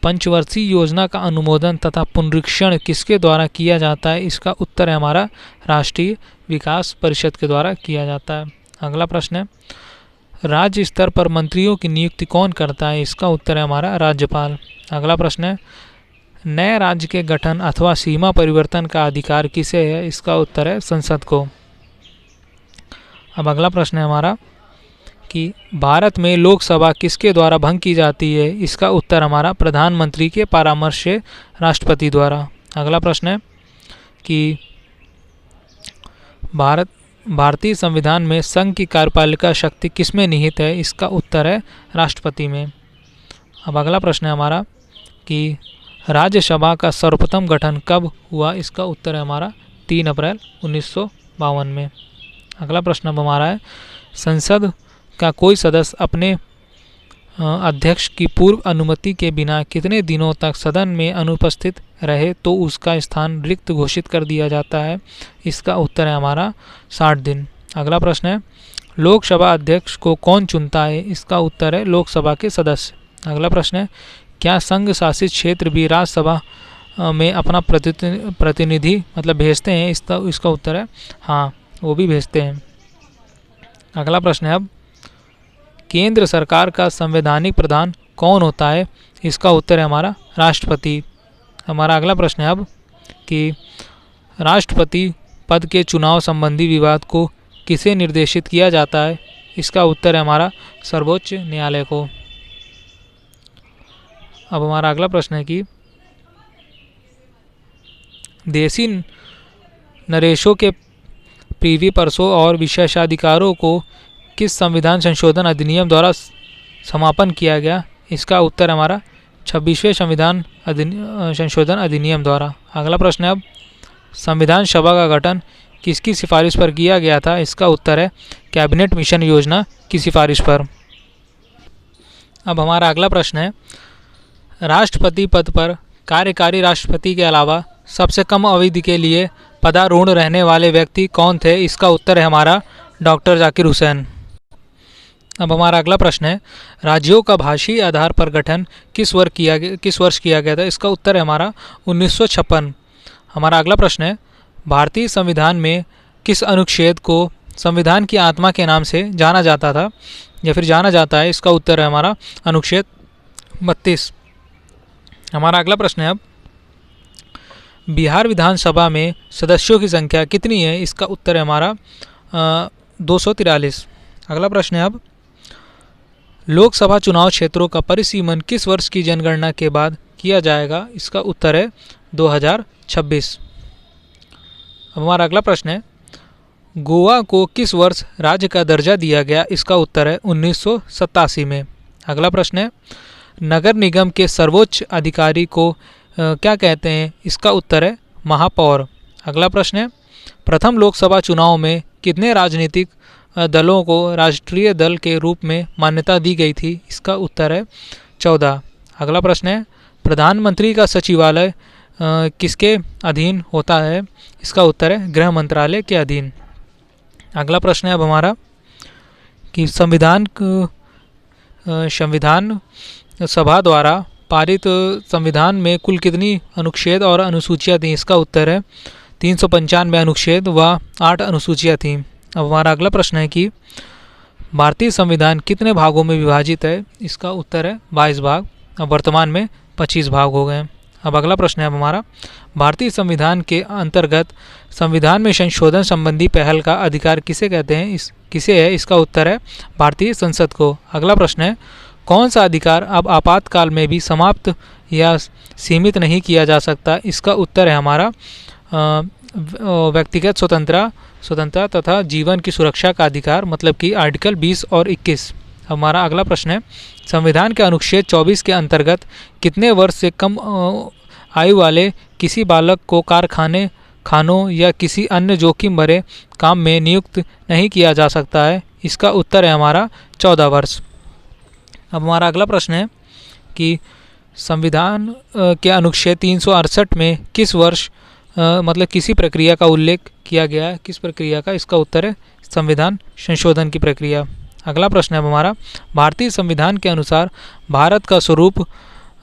पंचवर्षीय योजना का अनुमोदन तथा पुनरीक्षण किसके द्वारा किया जाता है? इसका उत्तर है हमारा राष्ट्रीय विकास परिषद के द्वारा किया जाता है। अगला प्रश्न है, राज्य स्तर पर मंत्रियों की नियुक्ति कौन करता है? इसका उत्तर है हमारा राज्यपाल। अगला प्रश्न है, नए राज्य के गठन अथवा सीमा परिवर्तन का अधिकार किसे है? इसका उत्तर है संसद को। अब अगला प्रश्न है हमारा कि भारत में लोकसभा किसके द्वारा भंग की जाती है? इसका उत्तर हमारा प्रधानमंत्री के परामर्श से राष्ट्रपति द्वारा। अगला प्रश्न है कि भारतीय संविधान में संघ की कार्यपालिका शक्ति किसमें निहित है? इसका उत्तर है राष्ट्रपति में। अब अगला प्रश्न है हमारा कि राज्यसभा का सर्वप्रथम गठन कब हुआ? इसका उत्तर है हमारा 3 अप्रैल 1952 में। अगला प्रश्न अब हमारा है संसद का कोई सदस्य अपने अध्यक्ष की पूर्व अनुमति के बिना कितने दिनों तक सदन में अनुपस्थित रहे तो उसका स्थान रिक्त घोषित कर दिया जाता है? इसका उत्तर है हमारा 60 दिन। अगला प्रश्न है लोकसभा अध्यक्ष को कौन चुनता है? इसका उत्तर है लोकसभा के सदस्य। अगला प्रश्न है क्या संघ शासित क्षेत्र भी राज्यसभा में अपना प्रतिनिधि मतलब भेजते हैं? इसका उत्तर है हाँ, वो भी भेजते हैं। अगला प्रश्न है अब केंद्र सरकार का संवैधानिक प्रधान कौन होता है? इसका उत्तर है हमारा राष्ट्रपति। हमारा अगला प्रश्न है अब कि राष्ट्रपति पद के चुनाव संबंधी विवाद को किसे निर्देशित किया जाता है? इसका उत्तर है हमारा सर्वोच्च न्यायालय को। अब हमारा अगला प्रश्न है कि देशी नरेशों के प्रीवी परसों और विशेषाधिकारों को किस संविधान संशोधन अधिनियम द्वारा समापन किया गया? इसका उत्तर हमारा 26वें संविधान संशोधन अधिनियम द्वारा। अगला प्रश्न है अब संविधान सभा का गठन किसकी सिफारिश पर किया गया था? इसका उत्तर है कैबिनेट मिशन योजना की सिफारिश पर। अब हमारा अगला प्रश्न है राष्ट्रपति पद पर कार्यकारी राष्ट्रपति के अलावा सबसे कम अवधि के लिए पदारूढ़ रहने वाले व्यक्ति कौन थे? इसका उत्तर है हमारा डॉक्टर जाकिर हुसैन। अब हमारा अगला प्रश्न है राज्यों का भाषीय आधार पर गठन किस वर्ष किया गया था? इसका उत्तर है हमारा 1956। हमारा अगला प्रश्न है भारतीय संविधान में किस अनुच्छेद को संविधान की आत्मा के नाम से जाना जाता था या फिर जाना जाता है? इसका उत्तर है हमारा अनुच्छेद 32। हमारा अगला प्रश्न है अब बिहार विधानसभा में सदस्यों की संख्या कितनी है? इसका उत्तर है हमारा 243। अगला प्रश्न है अब लोकसभा चुनाव क्षेत्रों का परिसीमन किस वर्ष की जनगणना के बाद किया जाएगा? इसका उत्तर है 2026। अब हमारा अगला प्रश्न है गोवा को किस वर्ष राज्य का दर्जा दिया गया? इसका उत्तर है 1987 में। अगला प्रश्न है नगर निगम के सर्वोच्च अधिकारी को क्या कहते हैं? इसका उत्तर है महापौर। अगला प्रश्न है प्रथम लोकसभा चुनाव में कितने राजनीतिक दलों को राष्ट्रीय दल के रूप में मान्यता दी गई थी? इसका उत्तर है 14। अगला प्रश्न है प्रधानमंत्री का सचिवालय किसके अधीन होता है? इसका उत्तर है गृह मंत्रालय के अधीन। अगला प्रश्न है अब हमारा कि संविधान सभा द्वारा पारित संविधान में कुल कितनी अनुच्छेद और अनुसूचियाँ थीं? इसका उत्तर है 395 अनुच्छेद व 8 अनुसूचियाँ थीं। अब हमारा अगला प्रश्न है कि भारतीय संविधान कितने भागों में विभाजित है? इसका उत्तर है 22 भाग। अब वर्तमान में 25 भाग हो गए हैं। अब अगला प्रश्न है अब हमारा भारतीय संविधान के अंतर्गत संविधान में संशोधन संबंधी पहल का अधिकार किसे कहते हैं? किसे है? इसका उत्तर है भारतीय संसद को। अगला प्रश्न है कौन सा अधिकार अब आपातकाल में भी समाप्त या सीमित नहीं किया जा सकता? इसका उत्तर है हमारा व्यक्तिगत स्वतंत्रता तथा जीवन की सुरक्षा का अधिकार, मतलब कि आर्टिकल 20 और 21। हमारा अगला प्रश्न है संविधान के अनुच्छेद 24 के अंतर्गत कितने वर्ष से कम आयु वाले किसी बालक को खानों या किसी अन्य जोखिम भरे काम में नियुक्त नहीं किया जा सकता है? इसका उत्तर है हमारा 14 वर्ष। अब हमारा अगला प्रश्न है कि संविधान के अनुच्छेद 368 में किस वर्ष मतलब किसी प्रक्रिया का उल्लेख किया गया है? किस प्रक्रिया का? इसका उत्तर है संविधान संशोधन की प्रक्रिया। अगला प्रश्न है हमारा भारतीय संविधान के अनुसार भारत का स्वरूप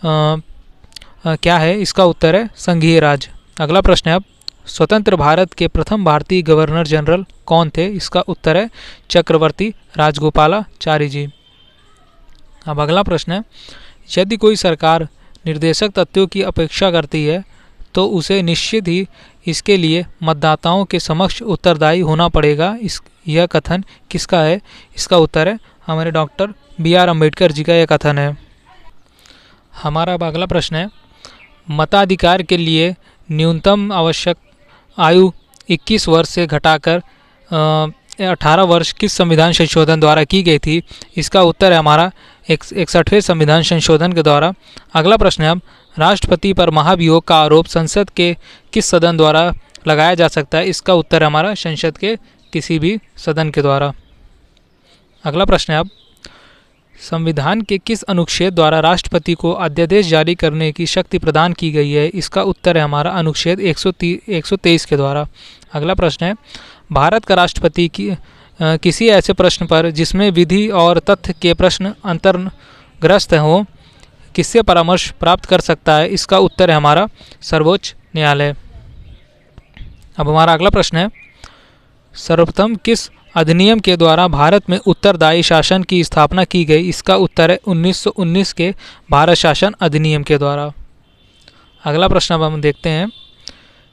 क्या है? इसका उत्तर है संघीय राज्य। अगला प्रश्न है अब स्वतंत्र भारत के प्रथम भारतीय गवर्नर जनरल कौन थे? इसका उत्तर है चक्रवर्ती राजगोपालाचारी जी। अब अगला प्रश्न है यदि कोई सरकार निर्देशक तथ्यों की अपेक्षा करती है तो उसे निश्चित ही इसके लिए मतदाताओं के समक्ष उत्तरदायी होना पड़ेगा। यह कथन किसका है? इसका उत्तर है हमारे डॉक्टर B.R. अम्बेडकर जी का यह कथन है। हमारा अब अगला प्रश्न है, मताधिकार के लिए न्यूनतम आवश्यक आयु 21 वर्ष से घटाकर 18 वर्ष किस संविधान संशोधन द्वारा की गई थी? इसका उत्तर है हमारा 61वें संविधान संशोधन के द्वारा। अगला प्रश्न है, अब राष्ट्रपति पर महाभियोग का आरोप संसद के किस सदन द्वारा लगाया जा सकता है? इसका उत्तर है हमारा संसद के किसी भी सदन के द्वारा। अगला प्रश्न है, अब संविधान के किस अनुच्छेद द्वारा राष्ट्रपति को अध्यादेश जारी करने की शक्ति प्रदान की गई है? इसका उत्तर है हमारा अनुच्छेद 123 के द्वारा। अगला प्रश्न है, भारत का राष्ट्रपति किसी ऐसे प्रश्न पर जिसमें विधि और तथ्य के प्रश्न अंतर्ग्रस्त हो किससे परामर्श प्राप्त कर सकता है? इसका उत्तर है हमारा सर्वोच्च न्यायालय। अब हमारा अगला प्रश्न है, सर्वप्रथम किस अधिनियम के द्वारा भारत में उत्तरदायी शासन की स्थापना की गई? इसका उत्तर है 1919 के भारत शासन अधिनियम के द्वारा। अगला प्रश्न अब हम देखते हैं,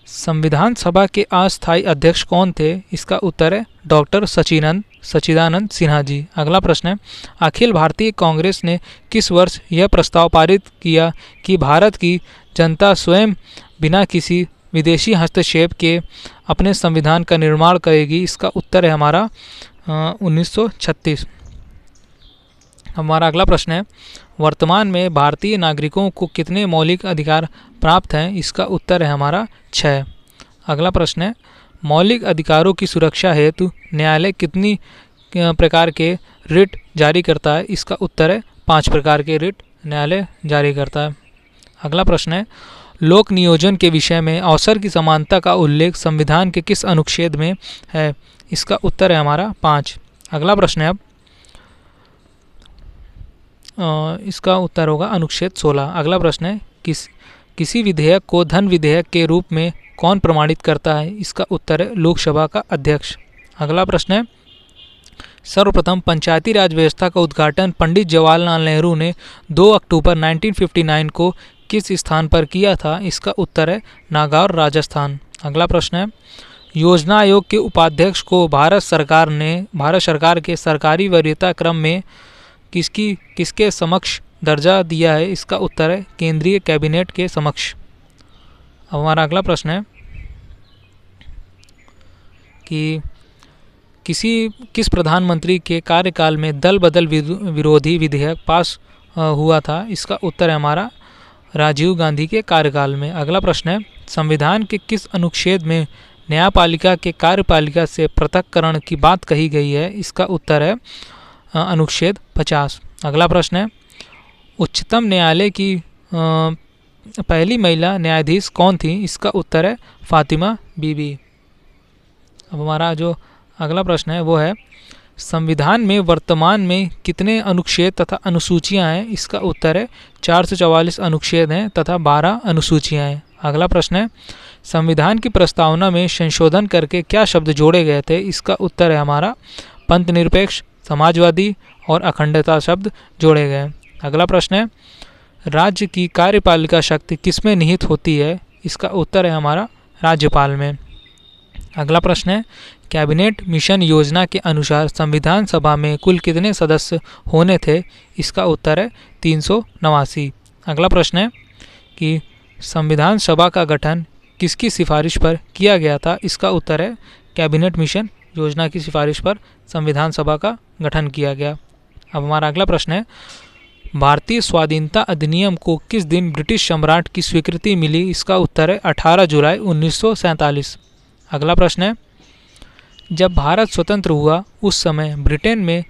संविधान सभा के अस्थायी अध्यक्ष कौन थे? इसका उत्तर है डॉक्टर सच्चिदानंद सिन्हा जी। अगला प्रश्न है, अखिल भारतीय कांग्रेस ने किस वर्ष यह प्रस्ताव पारित किया कि भारत की जनता स्वयं बिना किसी विदेशी हस्तक्षेप के अपने संविधान का निर्माण करेगी? इसका उत्तर है हमारा 1936। हमारा अगला प्रश्न है, वर्तमान में भारतीय नागरिकों को कितने मौलिक अधिकार प्राप्त हैं? इसका उत्तर है हमारा 6। अगला प्रश्न है, मौलिक अधिकारों की सुरक्षा हेतु न्यायालय कितनी प्रकार के रिट जारी करता है? इसका उत्तर है 5 प्रकार के रिट न्यायालय जारी करता है। अगला प्रश्न है, लोक नियोजन के विषय में अवसर की समानता का उल्लेख संविधान के किस अनुच्छेद में है? इसका उत्तर है हमारा 5। अगला प्रश्न है, अब इसका उत्तर होगा अनुच्छेद 16। अगला प्रश्न है, किसी विधेयक को धन विधेयक के रूप में कौन प्रमाणित करता है? इसका उत्तर है लोकसभा का अध्यक्ष। अगला प्रश्न है, सर्वप्रथम पंचायती राज व्यवस्था का उद्घाटन पंडित जवाहरलाल नेहरू ने 2 अक्टूबर 1959 को किस स्थान पर किया था? इसका उत्तर है नागौर, राजस्थान। अगला प्रश्न है, योजना आयोग के उपाध्यक्ष को भारत सरकार के सरकारी वरीयता क्रम में किसके समक्ष दर्जा दिया है? इसका उत्तर है केंद्रीय कैबिनेट के समक्ष। अब हमारा अगला प्रश्न है कि किस प्रधानमंत्री के कार्यकाल में दल बदल विरोधी विधेयक पास हुआ था? इसका उत्तर है हमारा राजीव गांधी के कार्यकाल में। अगला प्रश्न है, संविधान के किस अनुच्छेद में न्यायपालिका के कार्यपालिका से पृथक्करण की बात कही गई है? इसका उत्तर है अनुच्छेद 50। अगला प्रश्न है, उच्चतम न्यायालय की पहली महिला न्यायाधीश कौन थी? इसका उत्तर है फातिमा बीबी। अब हमारा जो अगला प्रश्न है वो है, संविधान में वर्तमान में कितने अनुच्छेद तथा अनुसूचियां हैं? इसका उत्तर है 444 अनुच्छेद हैं तथा 12 अनुसूचियां हैं। अगला प्रश्न है, संविधान की प्रस्तावना में संशोधन करके क्या शब्द जोड़े गए थे? इसका उत्तर है हमारा पंथनिरपेक्ष, समाजवादी और अखंडता शब्द जोड़े गए। अगला प्रश्न है, राज्य की कार्यपालिका शक्ति किसमें निहित होती है? इसका उत्तर है हमारा राज्यपाल में। अगला प्रश्न है, कैबिनेट मिशन योजना के अनुसार संविधान सभा में कुल कितने सदस्य होने थे? इसका उत्तर है 389। अगला प्रश्न है कि संविधान सभा का गठन किसकी सिफारिश पर किया गया था? इसका उत्तर है कैबिनेट मिशन योजना की सिफारिश पर संविधान सभा का गठन किया गया। अब हमारा अगला प्रश्न है, भारतीय स्वाधीनता अधिनियम को किस दिन ब्रिटिश सम्राट की स्वीकृति मिली? इसका उत्तर है 18 जुलाई 1947। अगला प्रश्न है, जब भारत स्वतंत्र हुआ उस समय ब्रिटेन में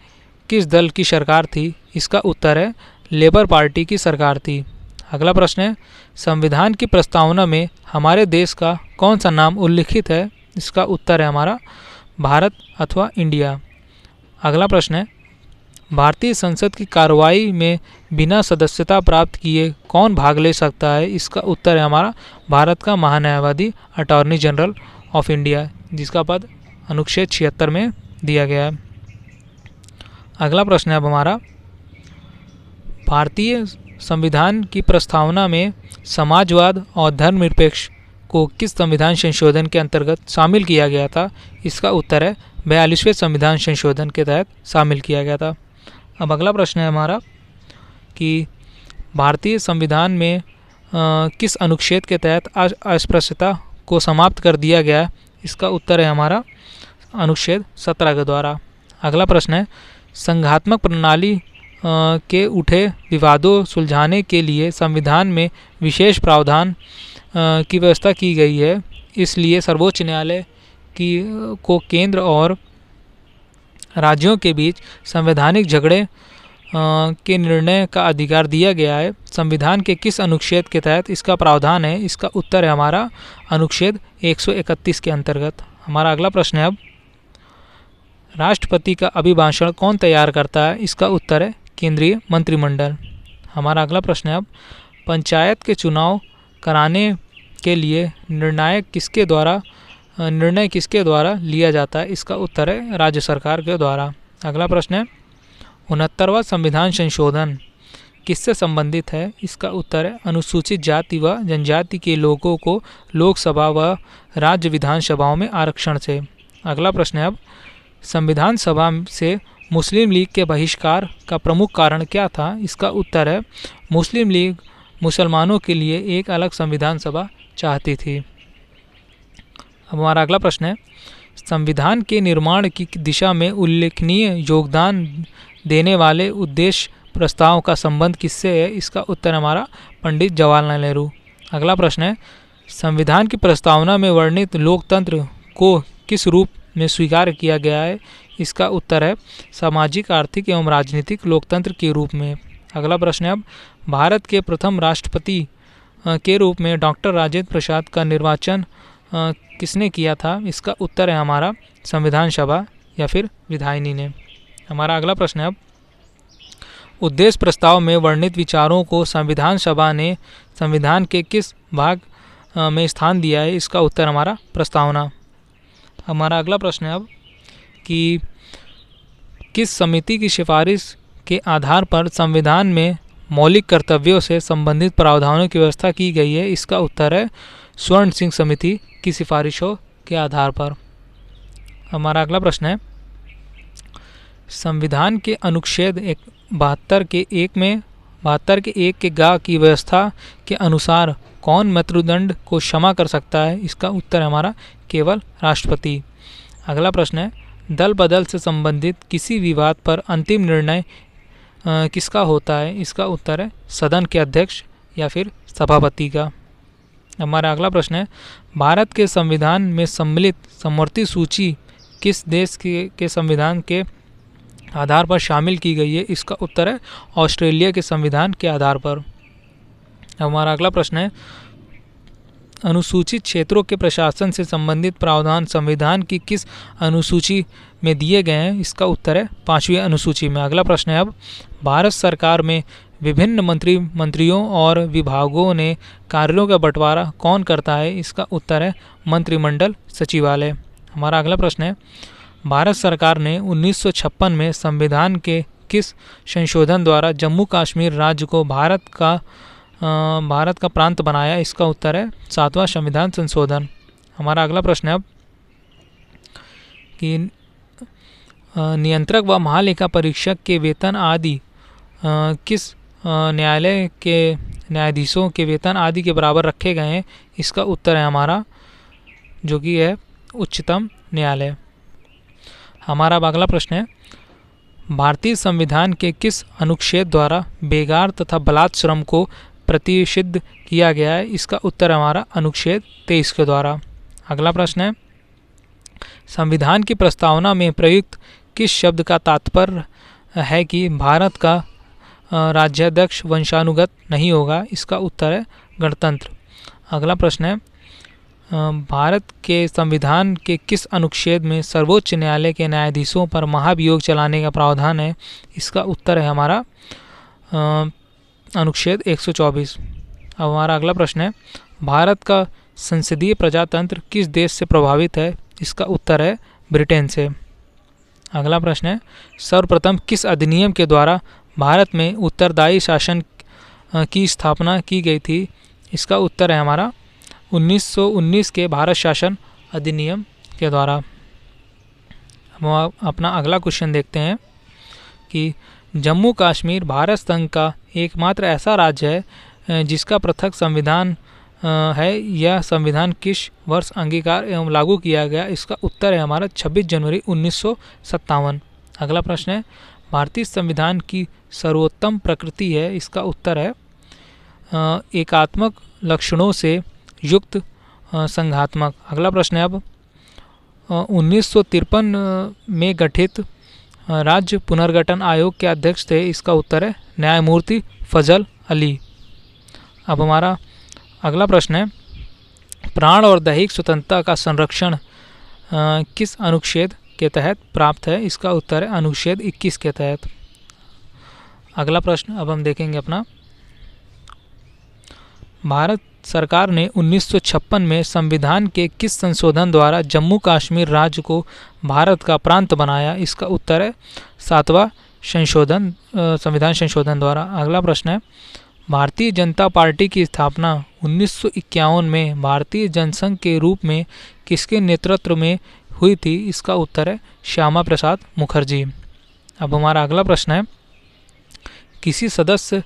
किस दल की सरकार थी? इसका उत्तर है लेबर पार्टी की सरकार थी। अगला प्रश्न है, संविधान की प्रस्तावना में हमारे देश का कौन सा नाम उल्लिखित है? इसका उत्तर है हमारा भारत अथवा इंडिया। अगला प्रश्न है, भारतीय संसद की कार्रवाई में बिना सदस्यता प्राप्त किए कौन भाग ले सकता है? इसका उत्तर है हमारा भारत का महान्यायवादी अटॉर्नी जनरल ऑफ इंडिया, जिसका पद अनुच्छेद 76 में दिया गया है। अगला प्रश्न है अब हमारा, भारतीय संविधान की प्रस्तावना में समाजवाद और धर्मनिरपेक्ष को किस संविधान संशोधन के अंतर्गत शामिल किया गया था? इसका उत्तर है 42वें संविधान संशोधन के तहत शामिल किया गया था। अब अगला प्रश्न है हमारा कि भारतीय संविधान में किस अनुच्छेद के तहत अस्पृश्यता को समाप्त कर दिया गया? इसका उत्तर है हमारा अनुच्छेद 17 के द्वारा। अगला प्रश्न है संघात्मक प्रणाली के उठे विवादों सुलझाने के लिए संविधान में विशेष प्रावधान की व्यवस्था की गई है, इसलिए सर्वोच्च न्यायालय को केंद्र और राज्यों के बीच संवैधानिक झगड़े के निर्णय का अधिकार दिया गया है। संविधान के किस अनुच्छेद के तहत इसका प्रावधान है? इसका उत्तर है हमारा अनुच्छेद 131 के अंतर्गत। हमारा अगला प्रश्न है अब राष्ट्रपति का अभिभाषण कौन तैयार करता है? इसका उत्तर है केंद्रीय मंत्रिमंडल। हमारा अगला प्रश्न है अब पंचायत के चुनाव कराने के लिए निर्णय किसके द्वारा लिया जाता है? इसका उत्तर है राज्य सरकार के द्वारा। अगला प्रश्न है 69वां संविधान संशोधन किससे संबंधित है? इसका उत्तर है अनुसूचित जाति व जनजाति के लोगों को लोकसभा व राज्य विधानसभाओं में आरक्षण से। अगला प्रश्न है अब संविधान सभा से मुस्लिम लीग के बहिष्कार का प्रमुख कारण क्या था? इसका उत्तर है मुस्लिम लीग मुसलमानों के लिए एक अलग संविधान सभा चाहती थी। अब हमारा अगला प्रश्न है संविधान के निर्माण की दिशा में उल्लेखनीय योगदान देने वाले उद्देश्य प्रस्ताव का संबंध किससे है? इसका उत्तर हमारा पंडित जवाहरलाल नेहरू। अगला प्रश्न है संविधान की प्रस्तावना में वर्णित लोकतंत्र को किस रूप में स्वीकार किया गया है? इसका उत्तर है सामाजिक, आर्थिक एवं राजनीतिक लोकतंत्र के रूप में। अगला प्रश्न है अब भारत के प्रथम राष्ट्रपति के रूप में डॉक्टर राजेंद्र प्रसाद का निर्वाचन किसने किया था? इसका उत्तर है हमारा संविधान सभा या फिर विधायिनी ने। हमारा अगला प्रश्न है अब उद्देश्य प्रस्ताव में वर्णित विचारों को संविधान सभा ने संविधान के किस भाग में स्थान दिया है? इसका उत्तर हमारा प्रस्तावना। हमारा अगला प्रश्न है अब कि किस समिति की सिफारिश के आधार पर संविधान में मौलिक कर्तव्यों से संबंधित प्रावधानों की व्यवस्था की गई है? इसका उत्तर है स्वर्ण सिंह समिति की सिफारिशों के आधार पर। हमारा अगला प्रश्न है संविधान के अनुच्छेद 72 के 1 के ग की व्यवस्था के अनुसार कौन मृत्युदंड को क्षमा कर सकता है? इसका उत्तर है हमारा केवल राष्ट्रपति। अगला प्रश्न है दल बदल से संबंधित किसी विवाद पर अंतिम निर्णय किसका होता है? इसका उत्तर है सदन के अध्यक्ष या फिर सभापति का। हमारा अगला प्रश्न है भारत के संविधान में सम्मिलित समवर्ती सूची किस देश के संविधान के आधार पर शामिल की गई है? इसका उत्तर है ऑस्ट्रेलिया के संविधान के आधार पर। हमारा अगला प्रश्न है अनुसूचित क्षेत्रों के प्रशासन से संबंधित प्रावधान संविधान की किस अनुसूची में दिए गए हैं? इसका उत्तर है 5वीं अनुसूची में। अगला प्रश्न है अब भारत सरकार में विभिन्न मंत्रियों और विभागों ने कार्यों का बंटवारा कौन करता है? इसका उत्तर है मंत्रिमंडल सचिवालय। हमारा अगला प्रश्न है भारत सरकार ने 1956 में संविधान के किस संशोधन द्वारा जम्मू कश्मीर राज्य को भारत का प्रांत बनाया? इसका उत्तर है 7वां संविधान संशोधन। हमारा अगला प्रश्न है अब कि नियंत्रक व महालेखा परीक्षक के वेतन आदि किस न्यायालय के न्यायाधीशों के वेतन आदि के बराबर रखे गए हैं? इसका उत्तर है हमारा जो कि है उच्चतम न्यायालय। हमारा अगला प्रश्न है भारतीय संविधान के किस अनुच्छेद द्वारा बेगार तथा बलात् श्रम को प्रतिषिद्ध किया गया है? इसका उत्तर हमारा अनुच्छेद 23 के द्वारा। अगला प्रश्न है संविधान की प्रस्तावना में प्रयुक्त किस शब्द का तात्पर्य है कि भारत का राज्याध्यक्ष वंशानुगत नहीं होगा? इसका उत्तर है गणतंत्र। अगला प्रश्न है भारत के संविधान के किस अनुच्छेद में सर्वोच्च न्यायालय के न्यायाधीशों पर महाभियोग चलाने का प्रावधान है? इसका उत्तर है हमारा अनुच्छेद 124। अब हमारा अगला प्रश्न है भारत का संसदीय प्रजातंत्र किस देश से प्रभावित है? इसका उत्तर है ब्रिटेन से। अगला प्रश्न है सर्वप्रथम किस अधिनियम के द्वारा भारत में उत्तरदायी शासन की स्थापना की गई थी? इसका उत्तर है हमारा 1919 के भारत शासन अधिनियम के द्वारा। हम अपना अगला क्वेश्चन देखते हैं कि जम्मू कश्मीर भारत संघ का एकमात्र ऐसा राज्य है जिसका पृथक संविधान है। यह संविधान किस वर्ष अंगीकार एवं लागू किया गया? इसका उत्तर है हमारा 26 जनवरी 1957। अगला प्रश्न है भारतीय संविधान की सर्वोत्तम प्रकृति है। इसका उत्तर है एकात्मक लक्षणों से युक्त संघात्मक। अगला प्रश्न है अब 1953 में गठित राज्य पुनर्गठन आयोग के अध्यक्ष थे? इसका उत्तर है न्यायमूर्ति फजल अली। अब हमारा अगला प्रश्न है प्राण और दैहिक स्वतंत्रता का संरक्षण किस अनुच्छेद के तहत प्राप्त है? इसका उत्तर है अनुच्छेद 21 के तहत। अगला प्रश्न अब हम देखेंगे अपना भारत सरकार ने 1956 में संविधान के किस संशोधन द्वारा जम्मू कश्मीर राज्य को भारत का प्रांत बनाया? इसका उत्तर है 7वां संशोधन संविधान संशोधन द्वारा। अगला प्रश्न है भारतीय जनता पार्टी की स्थापना 1951 में भारतीय जनसंघ के रूप में किसके नेतृत्व में हुई थी? इसका उत्तर है श्यामा प्रसाद मुखर्जी। अब हमारा अगला प्रश्न है किसी सदस्य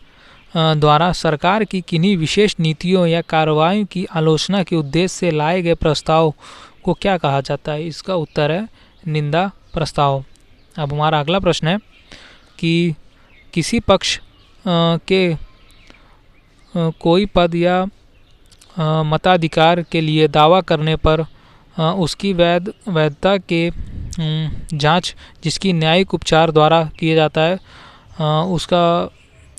द्वारा सरकार की किन्हीं विशेष नीतियों या कार्रवाई की आलोचना के उद्देश्य से लाए गए प्रस्ताव को क्या कहा जाता है? इसका उत्तर है निंदा प्रस्ताव। अब हमारा अगला प्रश्न है कि किसी पक्ष के कोई पद या मताधिकार के लिए दावा करने पर उसकी वैधता के जांच जिसकी न्यायिक उपचार द्वारा किया जाता है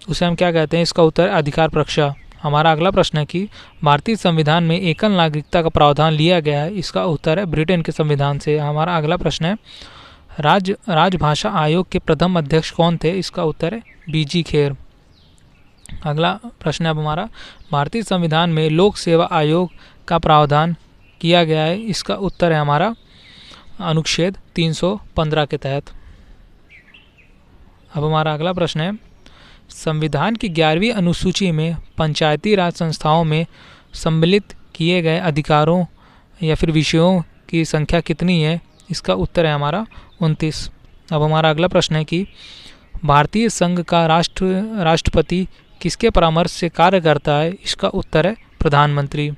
उसे हम क्या कहते हैं? इसका उत्तर अधिकार परीक्षा। हमारा अगला प्रश्न है कि भारतीय संविधान में एकल नागरिकता का प्रावधान लिया गया है? इसका उत्तर है ब्रिटेन के संविधान से। हमारा अगला प्रश्न है राजभाषा आयोग के प्रथम अध्यक्ष कौन थे? इसका उत्तर है बीजी खेर। अगला प्रश्न है अब हमारा भारतीय संविधान में लोक सेवा आयोग का प्रावधान किया गया है? इसका उत्तर है हमारा अनुच्छेद 315 के तहत। अब हमारा अगला प्रश्न है संविधान की 11वीं अनुसूची में पंचायती राज संस्थाओं में सम्मिलित किए गए अधिकारों या फिर विषयों की संख्या कितनी है? इसका उत्तर है हमारा 29। अब हमारा अगला प्रश्न है कि भारतीय संघ का राष्ट्रपति किसके परामर्श से कार्य करता है? इसका उत्तर है प्रधानमंत्री।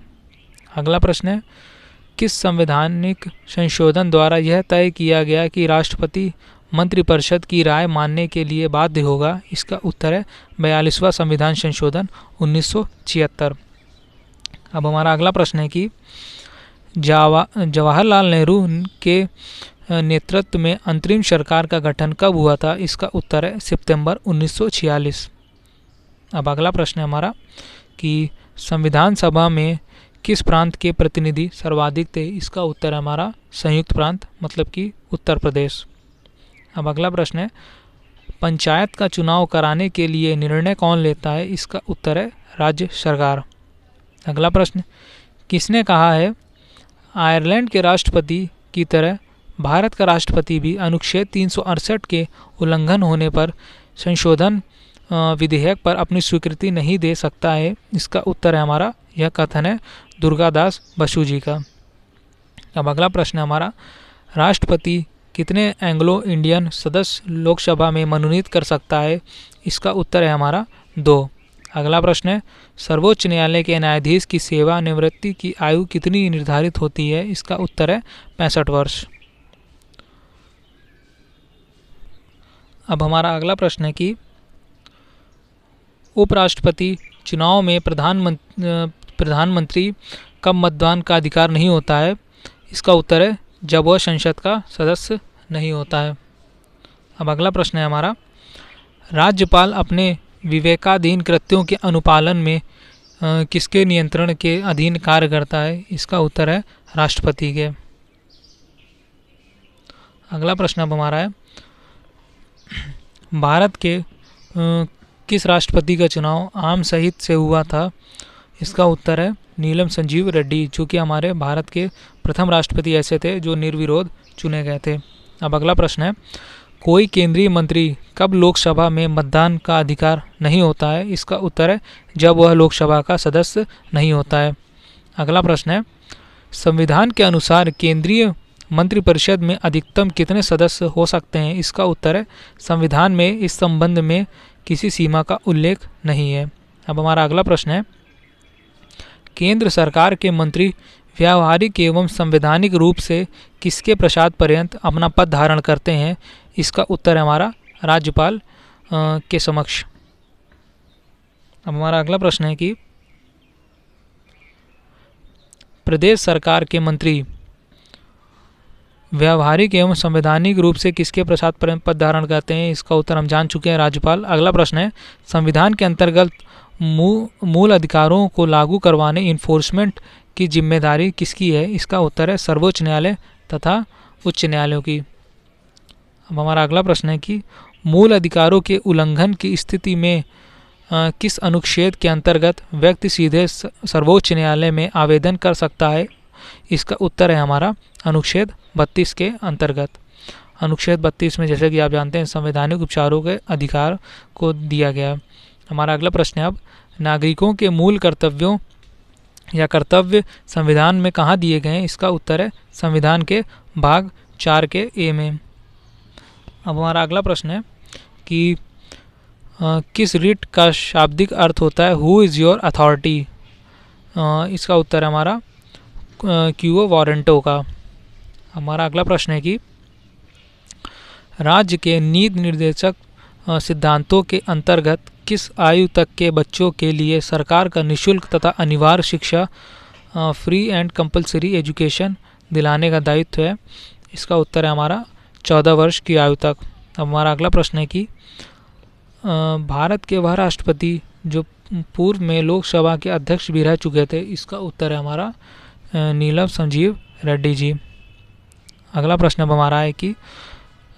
अगला प्रश्न है किस संवैधानिक संशोधन द्वारा यह तय किया गया कि राष्ट्रपति मंत्रिपरिषद की राय मानने के लिए बाध्य होगा? इसका उत्तर है 42वां संविधान संशोधन 1976। अब हमारा अगला प्रश्न है कि जवाहरलाल नेहरू के नेतृत्व में अंतरिम सरकार का गठन कब हुआ था? इसका उत्तर है सितंबर 1946। अब अगला प्रश्न है हमारा कि संविधान सभा में किस प्रांत के प्रतिनिधि सर्वाधिक थे? इसका उत्तर है हमारा संयुक्त प्रांत मतलब कि उत्तर प्रदेश। अब अगला प्रश्न है पंचायत का चुनाव कराने के लिए निर्णय कौन लेता है? इसका उत्तर है राज्य सरकार। अगला प्रश्न किसने कहा है आयरलैंड के राष्ट्रपति की तरह भारत का राष्ट्रपति भी अनुच्छेद 368 के उल्लंघन होने पर संशोधन विधेयक पर अपनी स्वीकृति नहीं दे सकता है? इसका उत्तर है हमारा यह कथन है दुर्गादास बसु जी का। अब अगला प्रश्न है हमारा राष्ट्रपति कितने एंग्लो इंडियन सदस्य लोकसभा में मनोनीत कर सकता है? इसका उत्तर है हमारा 2। अगला प्रश्न है सर्वोच्च न्यायालय के न्यायाधीश की सेवानिवृत्ति की आयु कितनी निर्धारित होती है? इसका उत्तर है 65 वर्ष। अब हमारा अगला प्रश्न है कि उपराष्ट्रपति चुनाव में प्रधानमंत्री कब मतदान का अधिकार नहीं होता है? इसका उत्तर है जब वह संसद का सदस्य नहीं होता है। अब अगला प्रश्न है हमारा राज्यपाल अपने विवेकाधीन कृत्यों के अनुपालन में किसके नियंत्रण के अधीन कार्य करता है? इसका उत्तर है राष्ट्रपति के। अगला प्रश्न अब हमारा है भारत के किस राष्ट्रपति का चुनाव आम सहित से हुआ था? इसका उत्तर है नीलम संजीव रेड्डी जो कि हमारे भारत के प्रथम राष्ट्रपति ऐसे थे जो निर्विरोध चुने गए थे। अब अगला प्रश्न है कोई केंद्रीय मंत्री कब लोकसभा में मतदान का अधिकार नहीं होता है? इसका उत्तर है जब वह लोकसभा का सदस्य नहीं होता है। अगला प्रश्न है, संविधान के अनुसार केंद्रीय मंत्रिपरिषद में अधिकतम कितने सदस्य हो सकते हैं? इसका उत्तर है संविधान में इस संबंध में किसी सीमा का उल्लेख नहीं है। अब हमारा अगला प्रश्न है, केंद्र सरकार के मंत्री व्यावहारिक एवं संवैधानिक रूप से किसके पश्चात पर्यंत अपना पद धारण करते हैं? इसका उत्तर है हमारा राज्यपाल के समक्ष। अब हमारा अगला प्रश्न है कि प्रदेश सरकार के मंत्री व्यावहारिक एवं संवैधानिक रूप से किसके पश्चात पर्यंत पद धारण करते हैं? इसका उत्तर हम जान चुके हैं, राज्यपाल। अगला प्रश्न है, संविधान के अंतर्गत मूल अधिकारों को लागू करवाने इन्फोर्समेंट की जिम्मेदारी किसकी है? इसका उत्तर है सर्वोच्च न्यायालय तथा उच्च न्यायालयों की। अब हमारा अगला प्रश्न है कि मूल अधिकारों के उल्लंघन की स्थिति में किस अनुच्छेद के अंतर्गत व्यक्ति सीधे सर्वोच्च न्यायालय में आवेदन कर सकता है? इसका उत्तर है हमारा अनुच्छेद 32 के अंतर्गत। अनुच्छेद 32 में जैसे कि आप जानते हैं संवैधानिक उपचारों के अधिकार को दिया गया। हमारा अगला प्रश्न है, अब नागरिकों के मूल कर्तव्यों या कर्तव्य संविधान में कहाँ दिए गए हैं? इसका उत्तर है संविधान के भाग 4 के ए में। अब हमारा अगला प्रश्न है कि किस रिट का शाब्दिक अर्थ होता है हु इज़ योर अथॉरिटी? इसका उत्तर है हमारा क्यूओ वारंटो का। हमारा अगला प्रश्न है कि राज्य के नीति निर्देशक सिद्धांतों के अंतर्गत किस आयु तक के बच्चों के लिए सरकार का निःशुल्क तथा अनिवार्य शिक्षा फ्री एंड कंपलसरी एजुकेशन दिलाने का दायित्व है? इसका उत्तर है हमारा 14 वर्ष की आयु तक। अब हमारा अगला प्रश्न है कि भारत के वह राष्ट्रपति जो पूर्व में लोकसभा के अध्यक्ष भी रह चुके थे? इसका उत्तर है हमारा नीलम संजीव रेड्डी जी। अगला प्रश्न अब हमारा है कि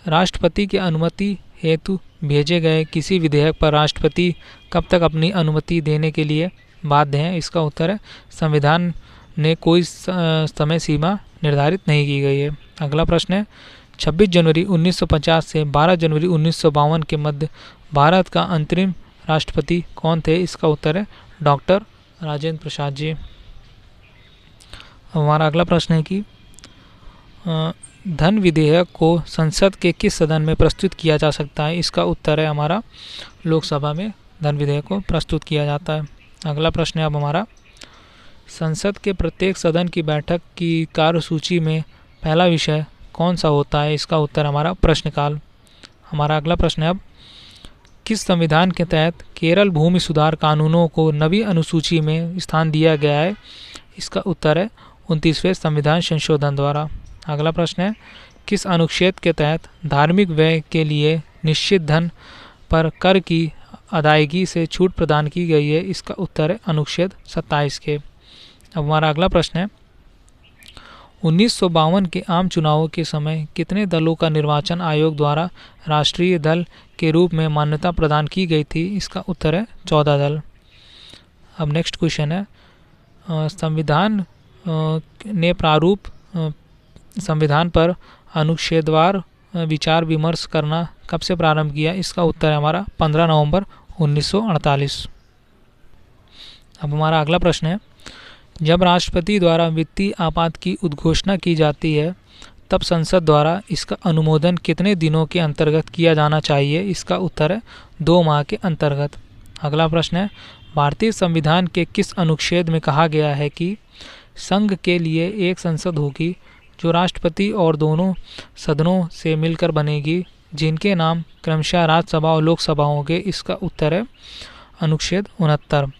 राष्ट्रपति की अनुमति हेतु भेजे गए किसी विधेयक पर राष्ट्रपति कब तक अपनी अनुमति देने के लिए बाध्य हैं? इसका उत्तर है संविधान ने कोई समय सीमा निर्धारित नहीं की गई है। अगला प्रश्न है, 26 जनवरी 1950 से 12 जनवरी 1952 के मध्य भारत का अंतरिम राष्ट्रपति कौन थे? इसका उत्तर है डॉक्टर राजेंद्र प्रसाद जी। हमारा अगला प्रश्न है कि धन विधेयक को संसद के किस सदन में प्रस्तुत किया जा सकता है? इसका उत्तर है हमारा लोकसभा में धन विधेयक को प्रस्तुत किया जाता है। अगला प्रश्न है अब हमारा, संसद के प्रत्येक सदन की बैठक की कार्यसूची में पहला विषय कौन सा होता है? इसका उत्तर हमारा प्रश्नकाल। हमारा अगला प्रश्न है अब, किस संविधान के तहत केरल भूमि सुधार कानूनों को नवी अनुसूची में स्थान दिया गया है? इसका उत्तर है 29वें संविधान संशोधन द्वारा। अगला प्रश्न है, किस अनुच्छेद के तहत धार्मिक व्यय के लिए निश्चित धन पर कर की अदायगी से छूट प्रदान की गई है? इसका उत्तर है अनुच्छेद 27 के। अब हमारा अगला प्रश्न है, 1952 के आम चुनावों के समय कितने दलों का निर्वाचन आयोग द्वारा राष्ट्रीय दल के रूप में मान्यता प्रदान की गई थी? इसका उत्तर है 14 दल। अब नेक्स्ट क्वेश्चन है, संविधान ने प्रारूप संविधान पर अनुच्छेदवार विचार विमर्श करना कब से प्रारंभ किया? इसका उत्तर है हमारा 15 नवंबर 1948। अब हमारा अगला प्रश्न है, जब राष्ट्रपति द्वारा वित्तीय आपात की उद्घोषणा की जाती है तब संसद द्वारा इसका अनुमोदन कितने दिनों के अंतर्गत किया जाना चाहिए? इसका उत्तर है 2 माह के अंतर्गत। अगला प्रश्न है, भारतीय संविधान के किस अनुच्छेद में कहा गया है कि संघ के लिए एक संसद होगी जो राष्ट्रपति और दोनों सदनों से मिलकर बनेगी, जिनके नाम क्रमशः राज्यसभा और लोकसभा होंगे? इसका उत्तर है अनुच्छेद 69।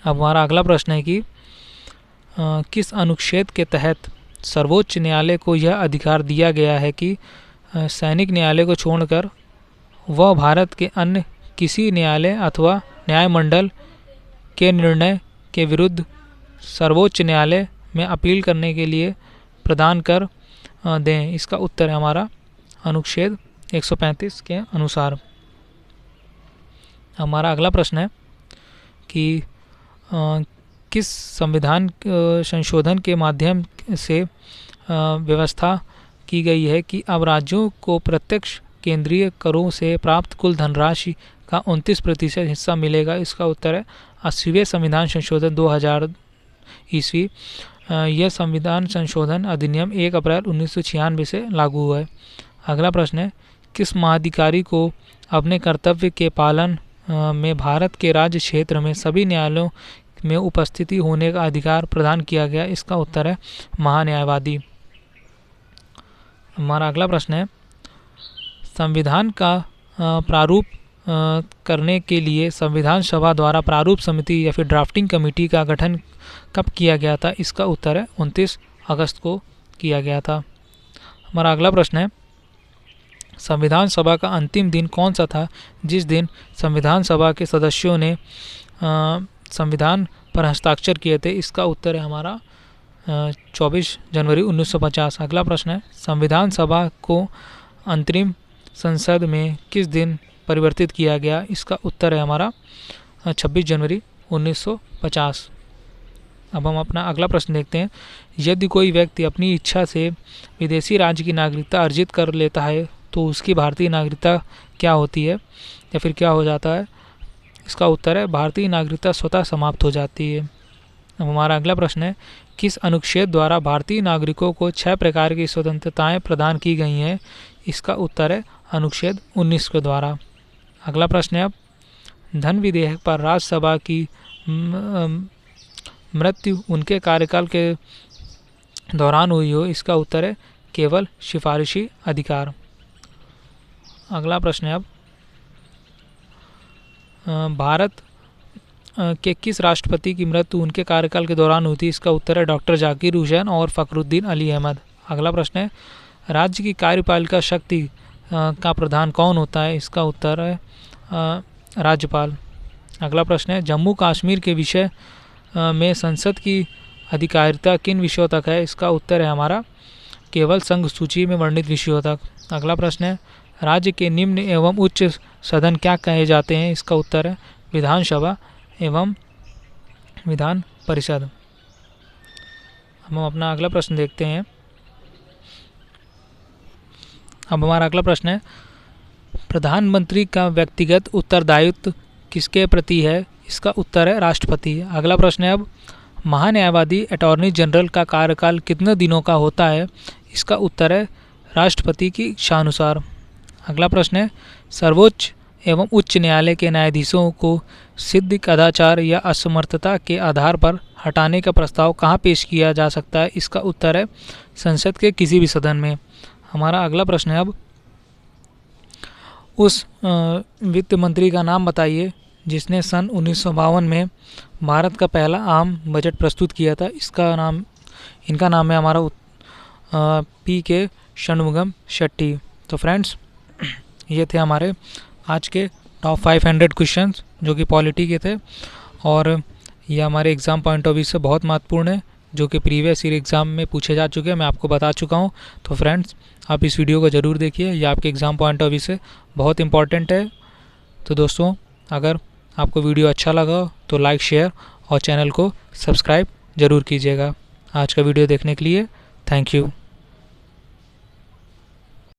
अब हमारा अगला प्रश्न है कि किस अनुच्छेद के तहत सर्वोच्च न्यायालय को यह अधिकार दिया गया है कि सैनिक न्यायालय को छोड़कर वह भारत के अन्य किसी न्यायालय अथवा न्यायमंडल के निर्णय के विरुद्ध सर्वोच्च न्यायालय में अपील करने के लिए प्रदान कर दें? इसका उत्तर है हमारा अनुच्छेद 135 के अनुसार। हमारा अगला प्रश्न है कि किस संविधान संशोधन के माध्यम से व्यवस्था की गई है कि अब राज्यों को प्रत्यक्ष केंद्रीय करों से प्राप्त कुल धनराशि का 29% हिस्सा मिलेगा। इसका उत्तर है 80वें संविधान संशोधन 2000 ईस्वी। यह संविधान संशोधन अधिनियम 1 अप्रैल 1996 से लागू हुआ है। अगला प्रश्न है, किस महाधिकारी को अपने कर्तव्य के पालन में भारत के राज्य क्षेत्र में सभी न्यायालयों में उपस्थिति होने का अधिकार प्रदान किया गया? इसका उत्तर है महान्यायवादी। हमारा अगला प्रश्न है, संविधान का प्रारूप करने के लिए संविधान सभा द्वारा प्रारूप समिति या फिर ड्राफ्टिंग कमेटी का गठन कब किया गया था? इसका उत्तर है 29 अगस्त को किया गया था। हमारा अगला प्रश्न है, संविधान सभा का अंतिम दिन कौन सा था जिस दिन संविधान सभा के सदस्यों ने संविधान पर हस्ताक्षर किए थे? इसका उत्तर है हमारा 24 जनवरी 1950। अगला प्रश्न है, संविधान सभा को अंतरिम संसद में किस दिन परिवर्तित किया गया? इसका उत्तर है हमारा 26 जनवरी 1950। अब हम अपना अगला प्रश्न देखते हैं, यदि कोई व्यक्ति अपनी इच्छा से विदेशी राज्य की नागरिकता अर्जित कर लेता है तो उसकी भारतीय नागरिकता क्या होती है या फिर क्या हो जाता है? इसका उत्तर है भारतीय नागरिकता स्वतः समाप्त हो जाती है। अब हमारा अगला प्रश्न है, किस अनुच्छेद द्वारा भारतीय नागरिकों को 6 प्रकार की स्वतंत्रताएं प्रदान की गई हैं? इसका उत्तर है अनुच्छेद 19 के द्वारा। अगला प्रश्न है, अब धन विधेयक पर राज्यसभा की मृत्यु उनके कार्यकाल के दौरान हुई हो? इसका उत्तर है केवल सिफारिशी अधिकार। अगला प्रश्न है, अब भारत के किस राष्ट्रपति की मृत्यु उनके कार्यकाल के दौरान हुई थी? इसका उत्तर है डॉक्टर जाकिर हुसैन और फखरुद्दीन अली अहमद। अगला प्रश्न है, राज्य की कार्यपालिका शक्ति का प्रधान कौन होता है? इसका उत्तर है राज्यपाल। अगला प्रश्न है, जम्मू कश्मीर के विषय में संसद की अधिकारिता किन विषयों तक है? इसका उत्तर है हमारा केवल संघ सूची में वर्णित विषयों तक। अगला प्रश्न है, राज्य के निम्न एवं उच्च सदन क्या कहे जाते हैं? इसका उत्तर है विधानसभा एवं विधान परिषद। हम अपना अगला प्रश्न देखते हैं। अब हमारा अगला प्रश्न है, प्रधानमंत्री का व्यक्तिगत उत्तरदायित्व किसके प्रति है? इसका उत्तर है राष्ट्रपति। अगला प्रश्न है, अब महान्यायवादी अटॉर्नी जनरल का कार्यकाल कितने दिनों का होता है? इसका उत्तर है राष्ट्रपति की इच्छानुसार। अगला प्रश्न है, सर्वोच्च एवं उच्च न्यायालय के न्यायाधीशों को सिद्ध कदाचार या असमर्थता के आधार पर हटाने का प्रस्ताव कहाँ पेश किया जा सकता है? इसका उत्तर है संसद के किसी भी सदन में। हमारा अगला प्रश्न है, अब उस वित्त मंत्री का नाम बताइए जिसने सन 1952 में भारत का पहला आम बजट प्रस्तुत किया था। इनका नाम है हमारा PK षणमुगम शेट्टी। तो फ्रेंड्स, ये थे हमारे आज के टॉप 500 क्वेश्चंस जो कि पॉलिटी के थे, और ये हमारे एग्ज़ाम पॉइंट ऑफ व्यू से बहुत महत्वपूर्ण है, जो कि प्रीवियस ईयर एग्ज़ाम में पूछे जा चुके हैं, मैं आपको बता चुका हूँ। तो फ्रेंड्स, आप इस वीडियो को ज़रूर देखिए, ये आपके एग्ज़ाम पॉइंट ऑफ व्यू से बहुत इंपॉर्टेंट है। तो दोस्तों, अगर आपको वीडियो अच्छा लगा तो लाइक, शेयर और चैनल को सब्सक्राइब ज़रूर कीजिएगा। आज का वीडियो देखने के लिए थैंक यू।